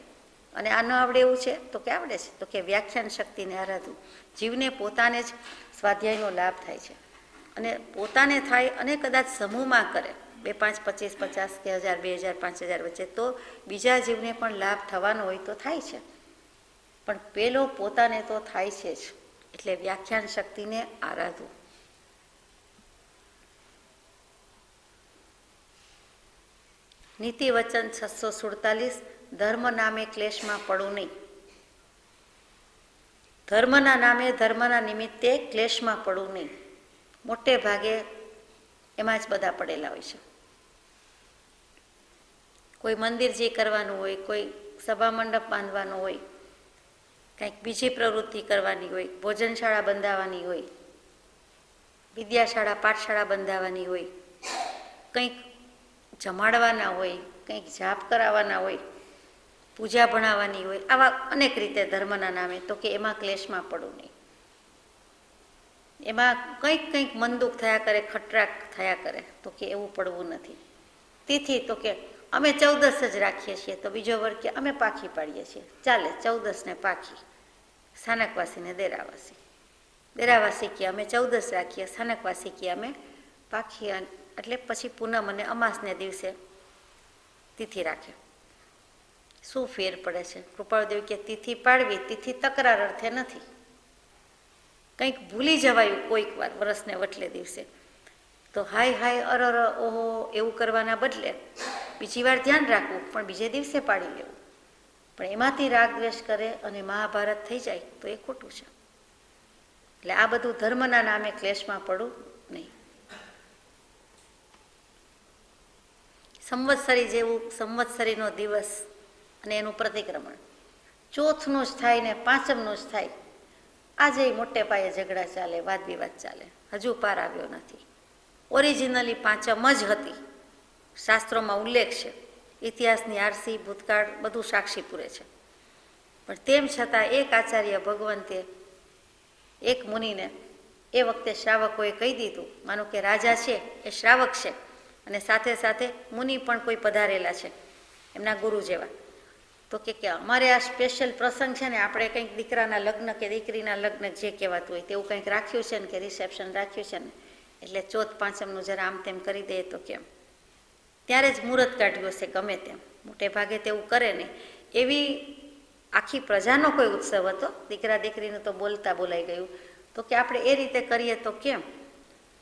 અને આ ન આવડે એવું છે તો કે આવડે છે. તો કે વ્યાખ્યાન શક્તિને આરાધવું. જીવને પોતાને જ સ્વાધ્યાયનો લાભ થાય છે. અને પોતાને થાય અને કદાચ સમૂહમાં કરે 2, 5, 25, 50 કે 1000, 2000, 5000 વચ્ચે, તો બીજા જીવને પણ લાભ થવાનો હોય તો થાય છે. પણ પેલો પોતાને તો થાય છે જ. એટલે વ્યાખ્યાન શક્તિને આરાધવું. નીતિ વચન 647 ધર્મ નામે ક્લેશમાં પડવું નહીં. ધર્મના નામે, ધર્મના નિમિત્તે ક્લેશમાં પડવું નહીં. મોટે ભાગે એમાં જ બધા પડેલા હોય છે. કોઈ મંદિર જે કરવાનું હોય, કોઈ સભા મંડપ બાંધવાનો હોય, કંઈક બીજી પ્રવૃત્તિ કરવાની હોય, ભોજનશાળા બંધાવવાની હોય, વિદ્યાશાળા પાઠશાળા બંધાવવાની હોય, કંઈક જમાડવાના હોય, કંઈક જાપ કરાવવાના હોય, પૂજા ભણાવવાની હોય, આવા અનેક રીતે ધર્મના નામે. તો કે એમાં ક્લેશમાં પડવું નહીં. એમાં કંઈક મન દુઃખ થયા કરે, ખટરાક થયા કરે. તો કે એવું પડવું નથી. તિથિ તો કે અમે 14 જ રાખીએ છીએ, તો બીજો વર્ગ કે અમે પાખી પાડીએ છીએ. ચાલે, 14 ને પાખી, સ્થાનકવાસીને દેરાવાસી. દેરાવાસી કે અમે 14 રાખીએ, સ્થાનકવાસી કે અમે પાખી. એટલે પછી પૂનમ અને અમાસને દિવસે તિથિ રાખે. શું ફેર પડે છે? કૃપાળુદેવ કે તિથિ પાડવી, તિથિ તકરાર અર્થે નથી. કંઈક ભૂલી જવાયું કોઈક વાર વરસને વટલે દિવસે, તો હાય અરર ઓહો એવું કરવાના બદલે બીજી વાર ધ્યાન રાખવું, પણ બીજે દિવસે પાડી લેવું. પણ એમાંથી રાગ દ્વેષ કરે અને મહાભારત થઈ જાય તો એ ખોટું છે. એટલે આ બધું ધર્મના નામે ક્લેશમાં પડવું નહીં. સંવત્સરી જેવું સંવત્સરીનો દિવસ અને એનું પ્રતિક્રમણ ચોથનું જ થાય ને પાંચમનું જ થાય. આજે મોટે પાયે ઝઘડા ચાલે, વાદ વિવાદ ચાલે, હજુ પાર આવ્યો નથી. ઓરિજિનલી પાંચમ જ હતી, શાસ્ત્રોમાં ઉલ્લેખ છે, ઇતિહાસની આરસી, ભૂતકાળ બધું સાક્ષી પૂરે છે. પણ તેમ છતાં એક આચાર્ય ભગવંતે એક મુનિને એ વખતે શ્રાવકોએ કહી દીધું, માનો કે રાજા છે એ શ્રાવક છે અને સાથે સાથે મુનિ પણ કોઈ પધારેલા છે એમના ગુરુ જેવા. તો કે અમારે આ સ્પેશિયલ પ્રસંગ છે ને, આપણે કંઈક દીકરાના લગ્ન કે દીકરીના લગ્ન જે કહેવાતું હોય તેવું કંઈક રાખ્યું છે ને, કે રિસેપ્શન રાખ્યું છે ને, એટલે ચોથ પાંચમનું જરા આમ તેમ કરી દે તો કેમ. ત્યારે જ મુહૂર્ત કાઢ્યું હશે ગમે તેમ, મોટે ભાગે તેવું કરે ને. એવી આખી પ્રજાનો કોઈ ઉત્સવ હતો, દીકરા દીકરીનું તો બોલતા બોલાઈ ગયું. તો કે આપણે એ રીતે કરીએ તો કેમ.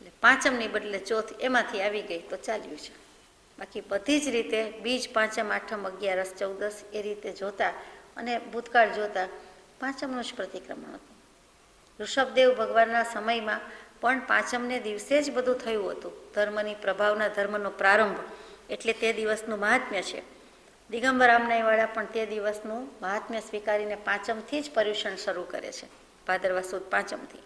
એટલે પાંચમની બદલે ચોથ એમાંથી આવી ગઈ તો ચાલ્યું છે. બાકી બધી જ રીતે બીજ, પાંચમ, આઠમ, 11, 14 એ રીતે જોતા અને ભૂતકાળ જોતા પાંચમનું જ પ્રતિક્રમણ હતું. ઋષભદેવ ભગવાનના સમયમાં પણ પાંચમને દિવસે જ બધું થયું હતું. ધર્મની પ્રભાવના, ધર્મનો પ્રારંભ એટલે તે દિવસનું મહાત્મ્ય છે. દિગંબર આમનાઈવાળા પણ તે દિવસનું મહાત્મ્ય સ્વીકારીને પાંચમથી જ પર્યુષણ શરૂ કરે છે, ભાદરવા સુદ પાંચમથી.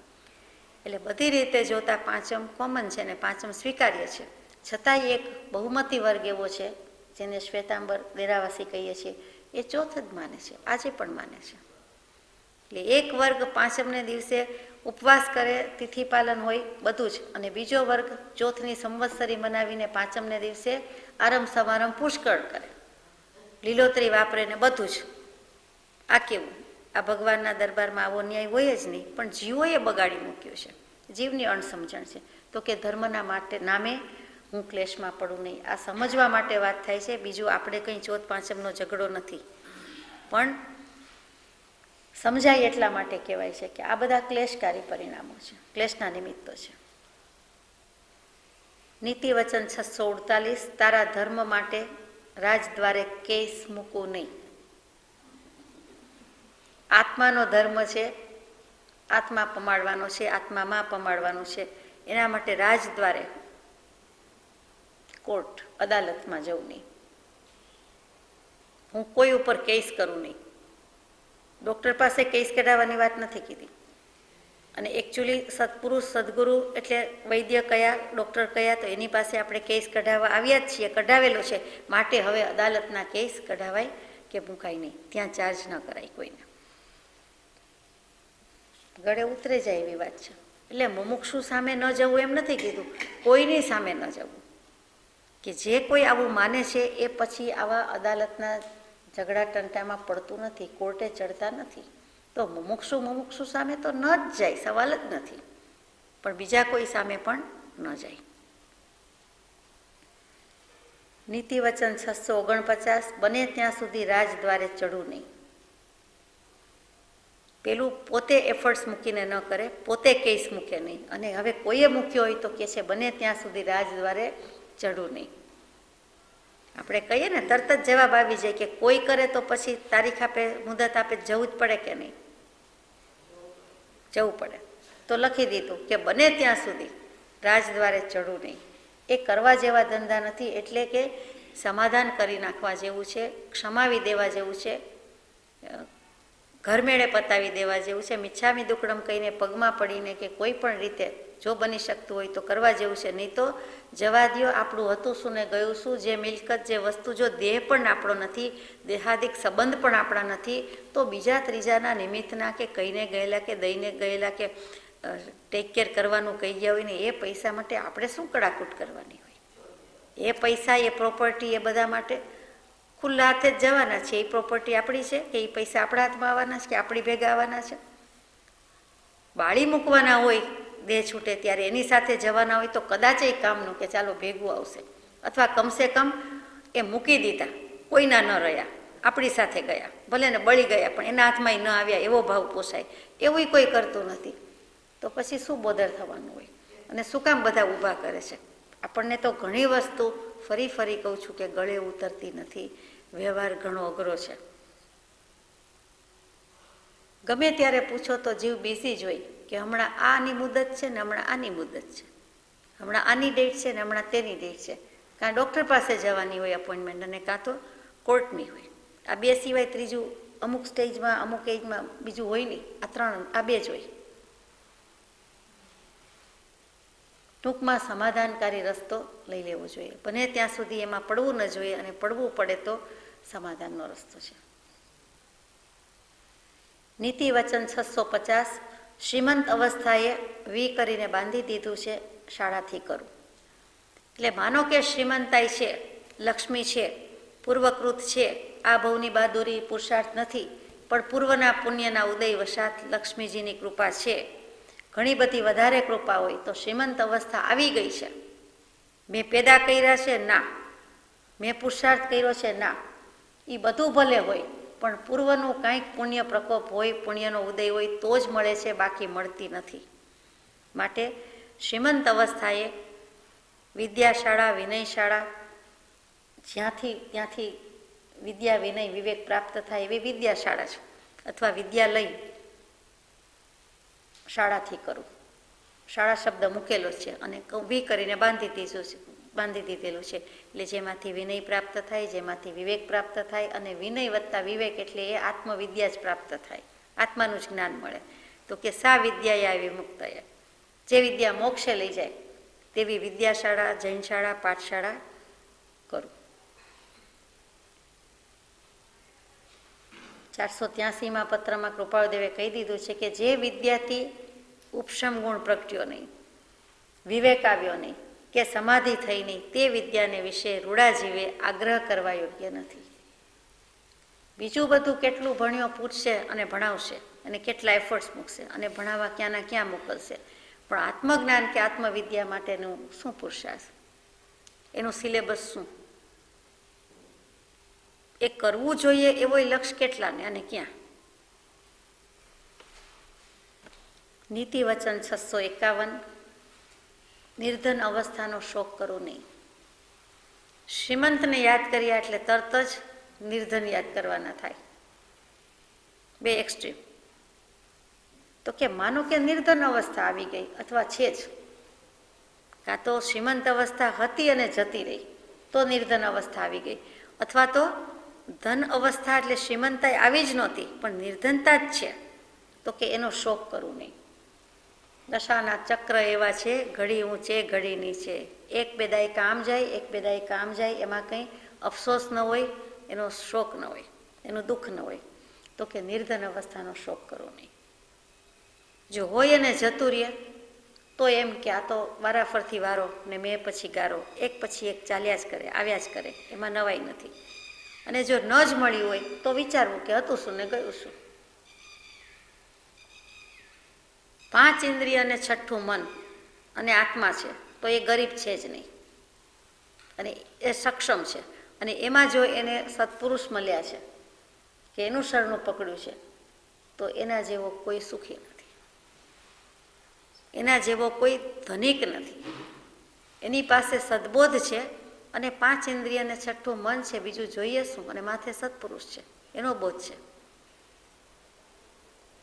એટલે બધી રીતે જોતા પાંચમ કોમન છે ને પાંચમ સ્વીકાર્ય છે. છતાંય એક બહુમતી વર્ગ એવો છે જેને શ્વેતાંબર દેરાવાસી કહીએ છીએ એ ચોથ જ માને છે, આજે પણ માને છે. એટલે એક વર્ગ પાંચમને દિવસે ઉપવાસ કરે, તિથિ પાલન હોય બધું જ, અને બીજો વર્ગ ચોથની સંવત્સરી મનાવીને પાંચમને દિવસે આરંભ સમારંભ પુષ્કળ કરે, લીલોતરી વાપરે ને બધું જ. આ કેવું? આ ભગવાનના દરબારમાં આવો ન્યાય હોય જ નહીં, પણ જીવોએ બગાડી મૂક્યું છે. જીવની અણસમજણ છે. તો કે ધર્મના માટે નામે હું ક્લેશમાં પડું નહીં. આ સમજવા માટે વાત થાય છે. બીજું આપણે કંઈ ચોથ પાંચમનો ઝઘડો નથી, પણ સમજાય એટલા માટે કહેવાય છે કે આ બધા ક્લેશકારી પરિણામો છે, ક્લેશના નિમિત્તો છે. નીતિ વચન 648, તારા ધર્મ માટે રાજદ્વારે કેસ મૂકવું નહીં. આત્માનો ધર્મ છે, આત્મા પમાડવાનો છે, આત્મામાં પમાડવાનું છે. એના માટે રાજદ્વારે, કોર્ટ, અદાલતમાં જવું નહીં. હું કોઈ ઉપર કેસ કરું નહીં. ડૉક્ટર પાસે કેસ કઢાવવાની વાત નથી કીધી. અને એકચ્યુઅલી સત્પુરુષ સદગુરુ એટલે વૈદ્ય કયા, ડૉક્ટર કયા, તો એની પાસે આપણે કેસ કઢાવવા આવ્યા જ છીએ, કઢાવેલો છે. માટે હવે અદાલતના કેસ કઢાવાય કે મુકાય નહીં, ત્યાં ચાર્જ ન કરાય કોઈને, ગળે ઉતરે જાય એવી વાત છે. એટલે મુમુક્ષુ સામે ન જવું એમ નથી કીધું, કોઈની સામે ન જવું. કે જે કોઈ આવું માને છે એ પછી આવા અદાલતના ઝઘડા ટંટામાં પડતું નથી, કોર્ટે ચડતા નથી. તો મુમુક્ષુ સામે તો ન જ જાય, સવાલ જ નથી, પણ બીજા કોઈ સામે પણ ન જાય. નીતિ વચન 649, બને ત્યાં સુધી રાજદ્વારે ચડવું નહીં. પેલું પોતે એફર્ટ્સ મૂકીને ન કરે, પોતે કેસ મૂકે નહીં. અને હવે કોઈએ મૂક્યો હોય તો કહે છે બને ત્યાં સુધી રાજદ્વારે ચડવું નહીં. આપણે કહીએ ને તરત જ જવાબ આવી જાય કે કોઈ કરે તો પછી તારીખ આપે, મુદત આપે, જવું જ પડે કે નહીં? જવું પડે. તો લખી દીધું કે બને ત્યાં સુધી રાજદ્વારે ચડવું નહીં. એ કરવા જેવા ધંધા નથી, એટલે કે સમાધાન કરી નાખવા જેવું છે, ક્ષમાવી દેવા જેવું છે, ઘરમેળે પતાવી દેવા જેવું છે. મિચ્છામી દુક્કડમ કહીને પગમાં પડીને કે કોઈ પણ રીતે જો બની શકતું હોય તો કરવા જેવું છે. નહીં તો જવા દ્યો, આપણું હતું શું ને ગયું શું. જે મિલકત, જે વસ્તુ, જો દેહ પણ આપણો નથી, દેહાદિક સંબંધ પણ આપણા નથી, તો બીજા ત્રીજાના નિમિત્તના કે કહીને ગયેલા કે દઈને ગયેલા કે ટેક કેર કરવાનું કહી ગયા હોય ને એ પૈસા માટે આપણે શું કડાકૂટ કરવાની હોય? એ પૈસા, એ પ્રોપર્ટી, એ બધા માટે ખુલ્લા હાથે જ જવાના છે. એ પ્રોપર્ટી આપણી છે કે એ પૈસા આપણા હાથમાં આવવાના છે કે આપણી ભેગા આવવાના છે? બાળી મૂકવાના હોય દેહ છૂટે ત્યારે, એની સાથે જવાના હોય તો કદાચ એ કામનું કે ચાલો ભેગું આવશે, અથવા કમસે કમ એ મૂકી દીધા, કોઈના ન રહ્યા, આપણી સાથે ગયા, ભલે ને બળી ગયા પણ એના હાથમાં ન આવ્યા એવો ભાવ પોસાય. એવું કોઈ કરતું નથી. તો પછી શું બોદર થવાનું હોય? અને શું કામ બધા ઊભા કરે છે? આપણને તો ઘણી વસ્તુ ફરી કહું છું કે ગળે ઉતરતી નથી. વ્યવહાર ઘણો અઘરો છે. ગમે ત્યારે પૂછો તો જીવ બીસી જ હોય કે હમણાં આની મુદત છે ને હમણાં આની મુદત છે, હમણાં આની ડેટ છે ને હમણાં તેની ડેટ છે. કાં ડૉક્ટર પાસે જવાની હોય અપોઇન્ટમેન્ટ, અને કાં તો કોર્ટની હોય. આ બે સિવાય ત્રીજું અમુક સ્ટેજમાં, અમુક એજમાં બીજું હોય નહીં. આ ત્રણ, આ બે જ હોય. ટૂંકમાં સમાધાનકારી રસ્તો લઈ લેવો જોઈએ. બને ત્યાં સુધી એમાં પડવું ન જોઈએ, અને પડવું પડે તો સમાધાનનો રસ્તો છે. નીતિ વચન 650, શ્રીમંત અવસ્થાએ વી કરીને બાંધી દીધું છે, શાળાથી કરું. એટલે માનો કે શ્રીમંતાઈ છે, લક્ષ્મી છે, પૂર્વકૃત છે, આ ભવની બહાદુરી પુરુષાર્થ નથી, પણ પૂર્વના પુણ્યના ઉદય વશાત લક્ષ્મીજીની કૃપા છે, ઘણી બધી વધારે કૃપા હોય તો શ્રીમંત અવસ્થા આવી ગઈ છે. મેં પેદા કર્યા છે? ના. મેં પુરુષાર્થ કર્યો છે? ના. એ બધું ભલે હોય, પણ પૂર્વનું કાંઈક પુણ્ય પ્રકોપ હોય, પુણ્યનો ઉદય હોય તો જ મળે છે, બાકી મળતી નથી. માટે શ્રીમંત અવસ્થાએ વિદ્યાશાળા, વિનયશાળા, ત્યાંથી વિદ્યા, વિનય, વિવેક પ્રાપ્ત થાય એવી વિદ્યાશાળા છે, અથવા વિદ્યાલય, શાળાથી કરું. શાળા શબ્દ મૂકેલો છે અને વી કરીને બાંધી દીધેલું છે. એટલે જેમાંથી વિનય પ્રાપ્ત થાય, જેમાંથી વિવેક પ્રાપ્ત થાય, અને વિનય વત્તા વિવેક એટલે એ આત્મવિદ્યા જ પ્રાપ્ત થાય, આત્માનું જ જ્ઞાન મળે. તો કે સા વિદ્યાયા વિમુક્તયા, જે વિદ્યા મોક્ષે લઈ જાય તેવી વિદ્યાશાળા, જૈનશાળા, પાઠશાળા કરું. 483માં પત્રમાં કૃપાળુદેવે કહી દીધું છે કે જે વિદ્યાથી ઉપશમ ગુણ પ્રગટ્યો નહીં, વિવેક આવ્યો નહીં કે સમાધિ થઈ નહીં, તે વિદ્યાને વિશે રૂડા જીવે આગ્રહ કરવા યોગ્ય નથી. બીજું બધું કેટલું ભણ્યો પૂછશે અને ભણાવશે અને કેટલા એફર્ટ્સ મૂકશે અને ભણાવવા ક્યાંના ક્યાં મોકલશે, પણ આત્મજ્ઞાન કે આત્મવિદ્યા માટેનું શું પુરુષાર્થ, એનું સિલેબસ શું, એ કરવું જોઈએ એવો લક્ષ્ય કેટલાને અને ક્યાં. નીતિ વચન 651. નિર્ધન અવસ્થાનો શોક કરવો નહીં. શ્રીમંતને યાદ કર્યા એટલે તરત જ નિર્ધન યાદ કરવાના થાય. બે એક્સ્ટ્રીમ. તો કે માનો કે નિર્ધન અવસ્થા આવી ગઈ અથવા છે જ, કાં તો શ્રીમંત અવસ્થા હતી અને જતી રહી તો નિર્ધન અવસ્થા આવી ગઈ, અથવા તો ધન અવસ્થા એટલે શ્રીમંતાઈ આવી જ નહોતી પણ નિર્ધનતા જ છે, તો કે એનો શોક કરવું નહીં. દશાના ચક્ર એવા છે, ઘડી ઊંચે ઘડી નીચે, એક બે દાયકા આમ જાય એક બે દાયકા આમ જાય, એમાં કંઈ અફસોસ ન હોય, એનો શોક ન હોય, એનું દુઃખ ન હોય, તો કે નિર્ધન અવસ્થાનો શોક કરવો નહીં. જો હોય અને જતું રહે તો એમ કે આ તો વારાફરથી વારો ને મેં પછી ગારો, એક પછી એક ચાલ્યા જ કરે, આવ્યા જ કરે, એમાં નવાઈ નથી. અને જો ન જ મળ્યું હોય તો વિચારવું કે હતું શું ને ગયું શું. 5 ઇન્દ્રિય અને 6ઠું મન અને આત્મા છે તો એ ગરીબ છે જ નહીં અને એ સક્ષમ છે, અને એમાં જો એને સત્પુરુષ મળ્યા છે કે એનું શરણું પકડ્યું છે તો એના જેવો કોઈ સુખી નથી, એના જેવો કોઈ ધનિક નથી. એની પાસે સદબોધ છે અને 5 ઇન્દ્રિય અને 6ઠું મન છે, બીજું જોઈએ શું, અને માથે સત્પુરુષ છે, એનો બોધ છે.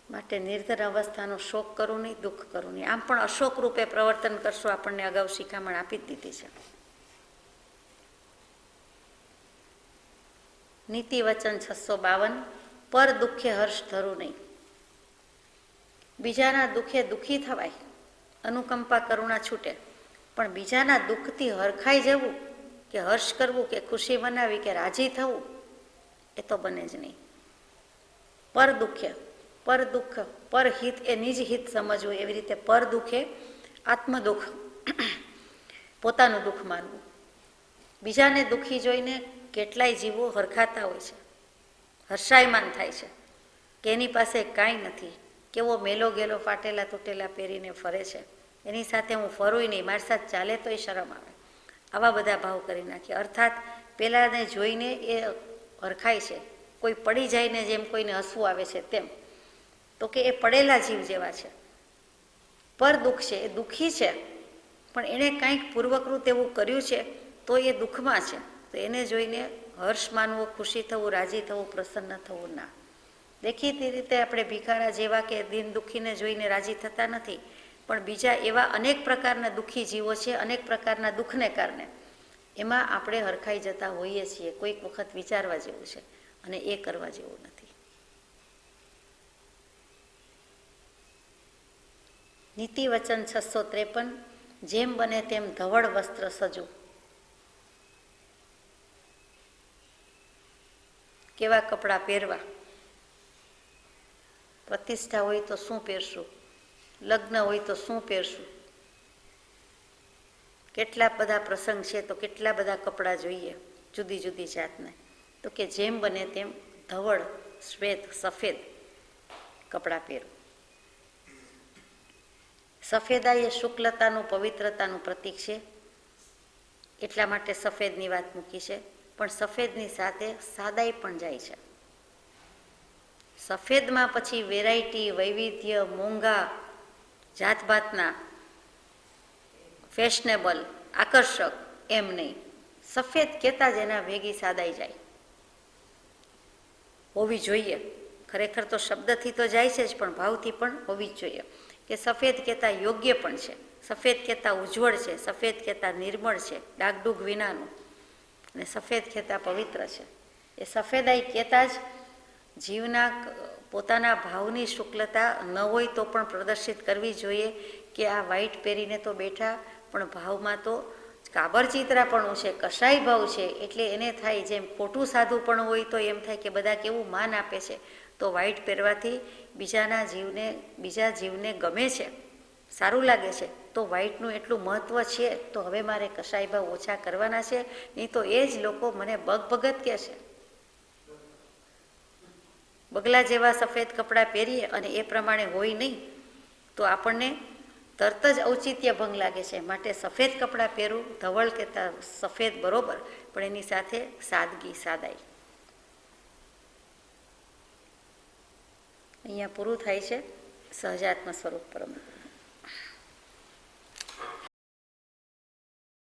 માટે નિર્ધન અવસ્થાનો શોક કરવું નહીં, દુઃખ કરવું નહીં. આમ પણ અશોક રૂપે પ્રવર્તન કરશું આપણને અગાઉ શિખામણ આપી જ દીધી છે. નીતિ વચન 652. પર દુઃખે હર્ષ ધરું નહીં. બીજાના દુઃખે દુઃખી થવાય, અનુકંપા કરુણા છૂટે, પણ બીજાના દુઃખથી હરખાઈ જવું કે હર્ષ કરવું કે ખુશી મનાવી કે રાજી થવું એ તો બને જ નહીં. પર દુઃખે, પર દુઃખ, પર હિત એ નિજ હિત સમજવું, એવી રીતે પર દુઃખે આત્મદુઃખ, પોતાનું દુઃખ માનવું. બીજાને દુઃખી જોઈને કેટલાય જીવો હરખાતા હોય છે, હર્ષાયમાન થાય છે કે એની પાસે કાંઈ નથી, કેવો મેલો ગેલો ફાટેલા તૂટેલા પહેરીને ફરે છે, એની સાથે હું ફરું નહીં, મારી સાથે ચાલે તોય શરમ આવે, આવા બધા ભાવ કરી નાખીએ. અર્થાત પેલાને જોઈને એ હરખાય છે, કોઈ પડી જાયને જેમ કોઈને હસવું આવે છે તેમ, તો કે એ પડેલા જીવ જેવા છે. પર દુઃખ છે, એ દુઃખી છે પણ એણે કાંઈક પૂર્વકૃત એવું કર્યું છે તો એ દુઃખમાં છે, તો એને જોઈને હર્ષ માનવો, ખુશી થવું, રાજી થવું, પ્રસન્ન થવું ના. દેખીતી રીતે આપણે ભિખારા જેવા કે દિન દુઃખીને જોઈને રાજી થતા નથી, પણ બીજા એવા અનેક પ્રકારના દુઃખી જીવો છે, અનેક પ્રકારના દુઃખને કારણે એમાં આપણે હરખાઈ જતા હોઈએ છીએ. કોઈક વખત વિચારવા જેવું છે અને એ કરવા જેવું નથી. નીતિ વચન 653. જેમ બને તેમ ધવળ વસ્ત્ર સજવું. કેવા કપડાં પહેરવા, પ્રતિષ્ઠા હોય તો શું પહેરશું, લગ્ન હોય તો શું પહેરશું, કેટલા બધા પ્રસંગ છે તો કેટલા બધા કપડાં જોઈએ જુદી જુદી જાતને, તો કે જેમ બને તેમ ધવળ, શ્વેત, સફેદ કપડાં પહેરવું. સફેદાઈ એ શુક્લતાનું, પવિત્રતાનું પ્રતીક છે, એટલા માટે સફેદની વાત મૂકી છે. પણ સફેદની સાથે સાદાઈ પણ જાય છે. સફેદમાં પછી વેરાયટી, વૈવિધ્ય, મોંઘા, જાતભાતના, ફેશનેબલ, આકર્ષક એમ નહીં. સફેદ કહેતા જ એના ભેગી સાદાઈ જાય, હોવી જોઈએ. ખરેખર તો શબ્દથી તો જાય છે જ, પણ ભાવથી પણ હોવી જ જોઈએ. કે સફેદ કહેતા યોગ્ય પણ છે, સફેદ કહેતા ઉજ્જવળ છે, સફેદ કહેતા નિર્મળ છે, ડાગડુગ વિનાનું, અને સફેદ કહેતા પવિત્ર છે. એ સફેદાઈ કહેતા જ જીવના પોતાના ભાવની શુક્લતા ન હોય તો પણ પ્રદર્શિત કરવી જોઈએ કે આ વ્હાઈટ પહેરીને તો બેઠા પણ ભાવમાં તો કાબરચિતરાપણું છે, કસાઈ ભાવ છે, એટલે એને થાય જેમ ખોટું સાધુપણું હોય તો એમ થાય કે બધા કેવું માન આપે છે, તો વ્હાઈટ પહેરવાથી બીજા જીવને ગમે છે, સારું લાગે છે, તો વ્હાઈટનું એટલું મહત્ત્વ છે, તો હવે મારે કસાઈ ભાવ ઓછા કરવાના છે, નહીં તો એ જ લોકો મને બગભગત કહે છે. બગલા જેવા સફેદ કપડાં પહેરીએ અને એ પ્રમાણે હોય નહીં તો આપણને તરત જ ઔચિત્ય ભંગ લાગે છે. માટે સફેદ કપડાં પહેરવું, ધવળ કે સફેદ બરોબર, પણ એની સાથે સાદગી, સાદાઈ. અહીંયા પૂરું થાય છે સહજાત્મ સ્વરૂપ પરમ.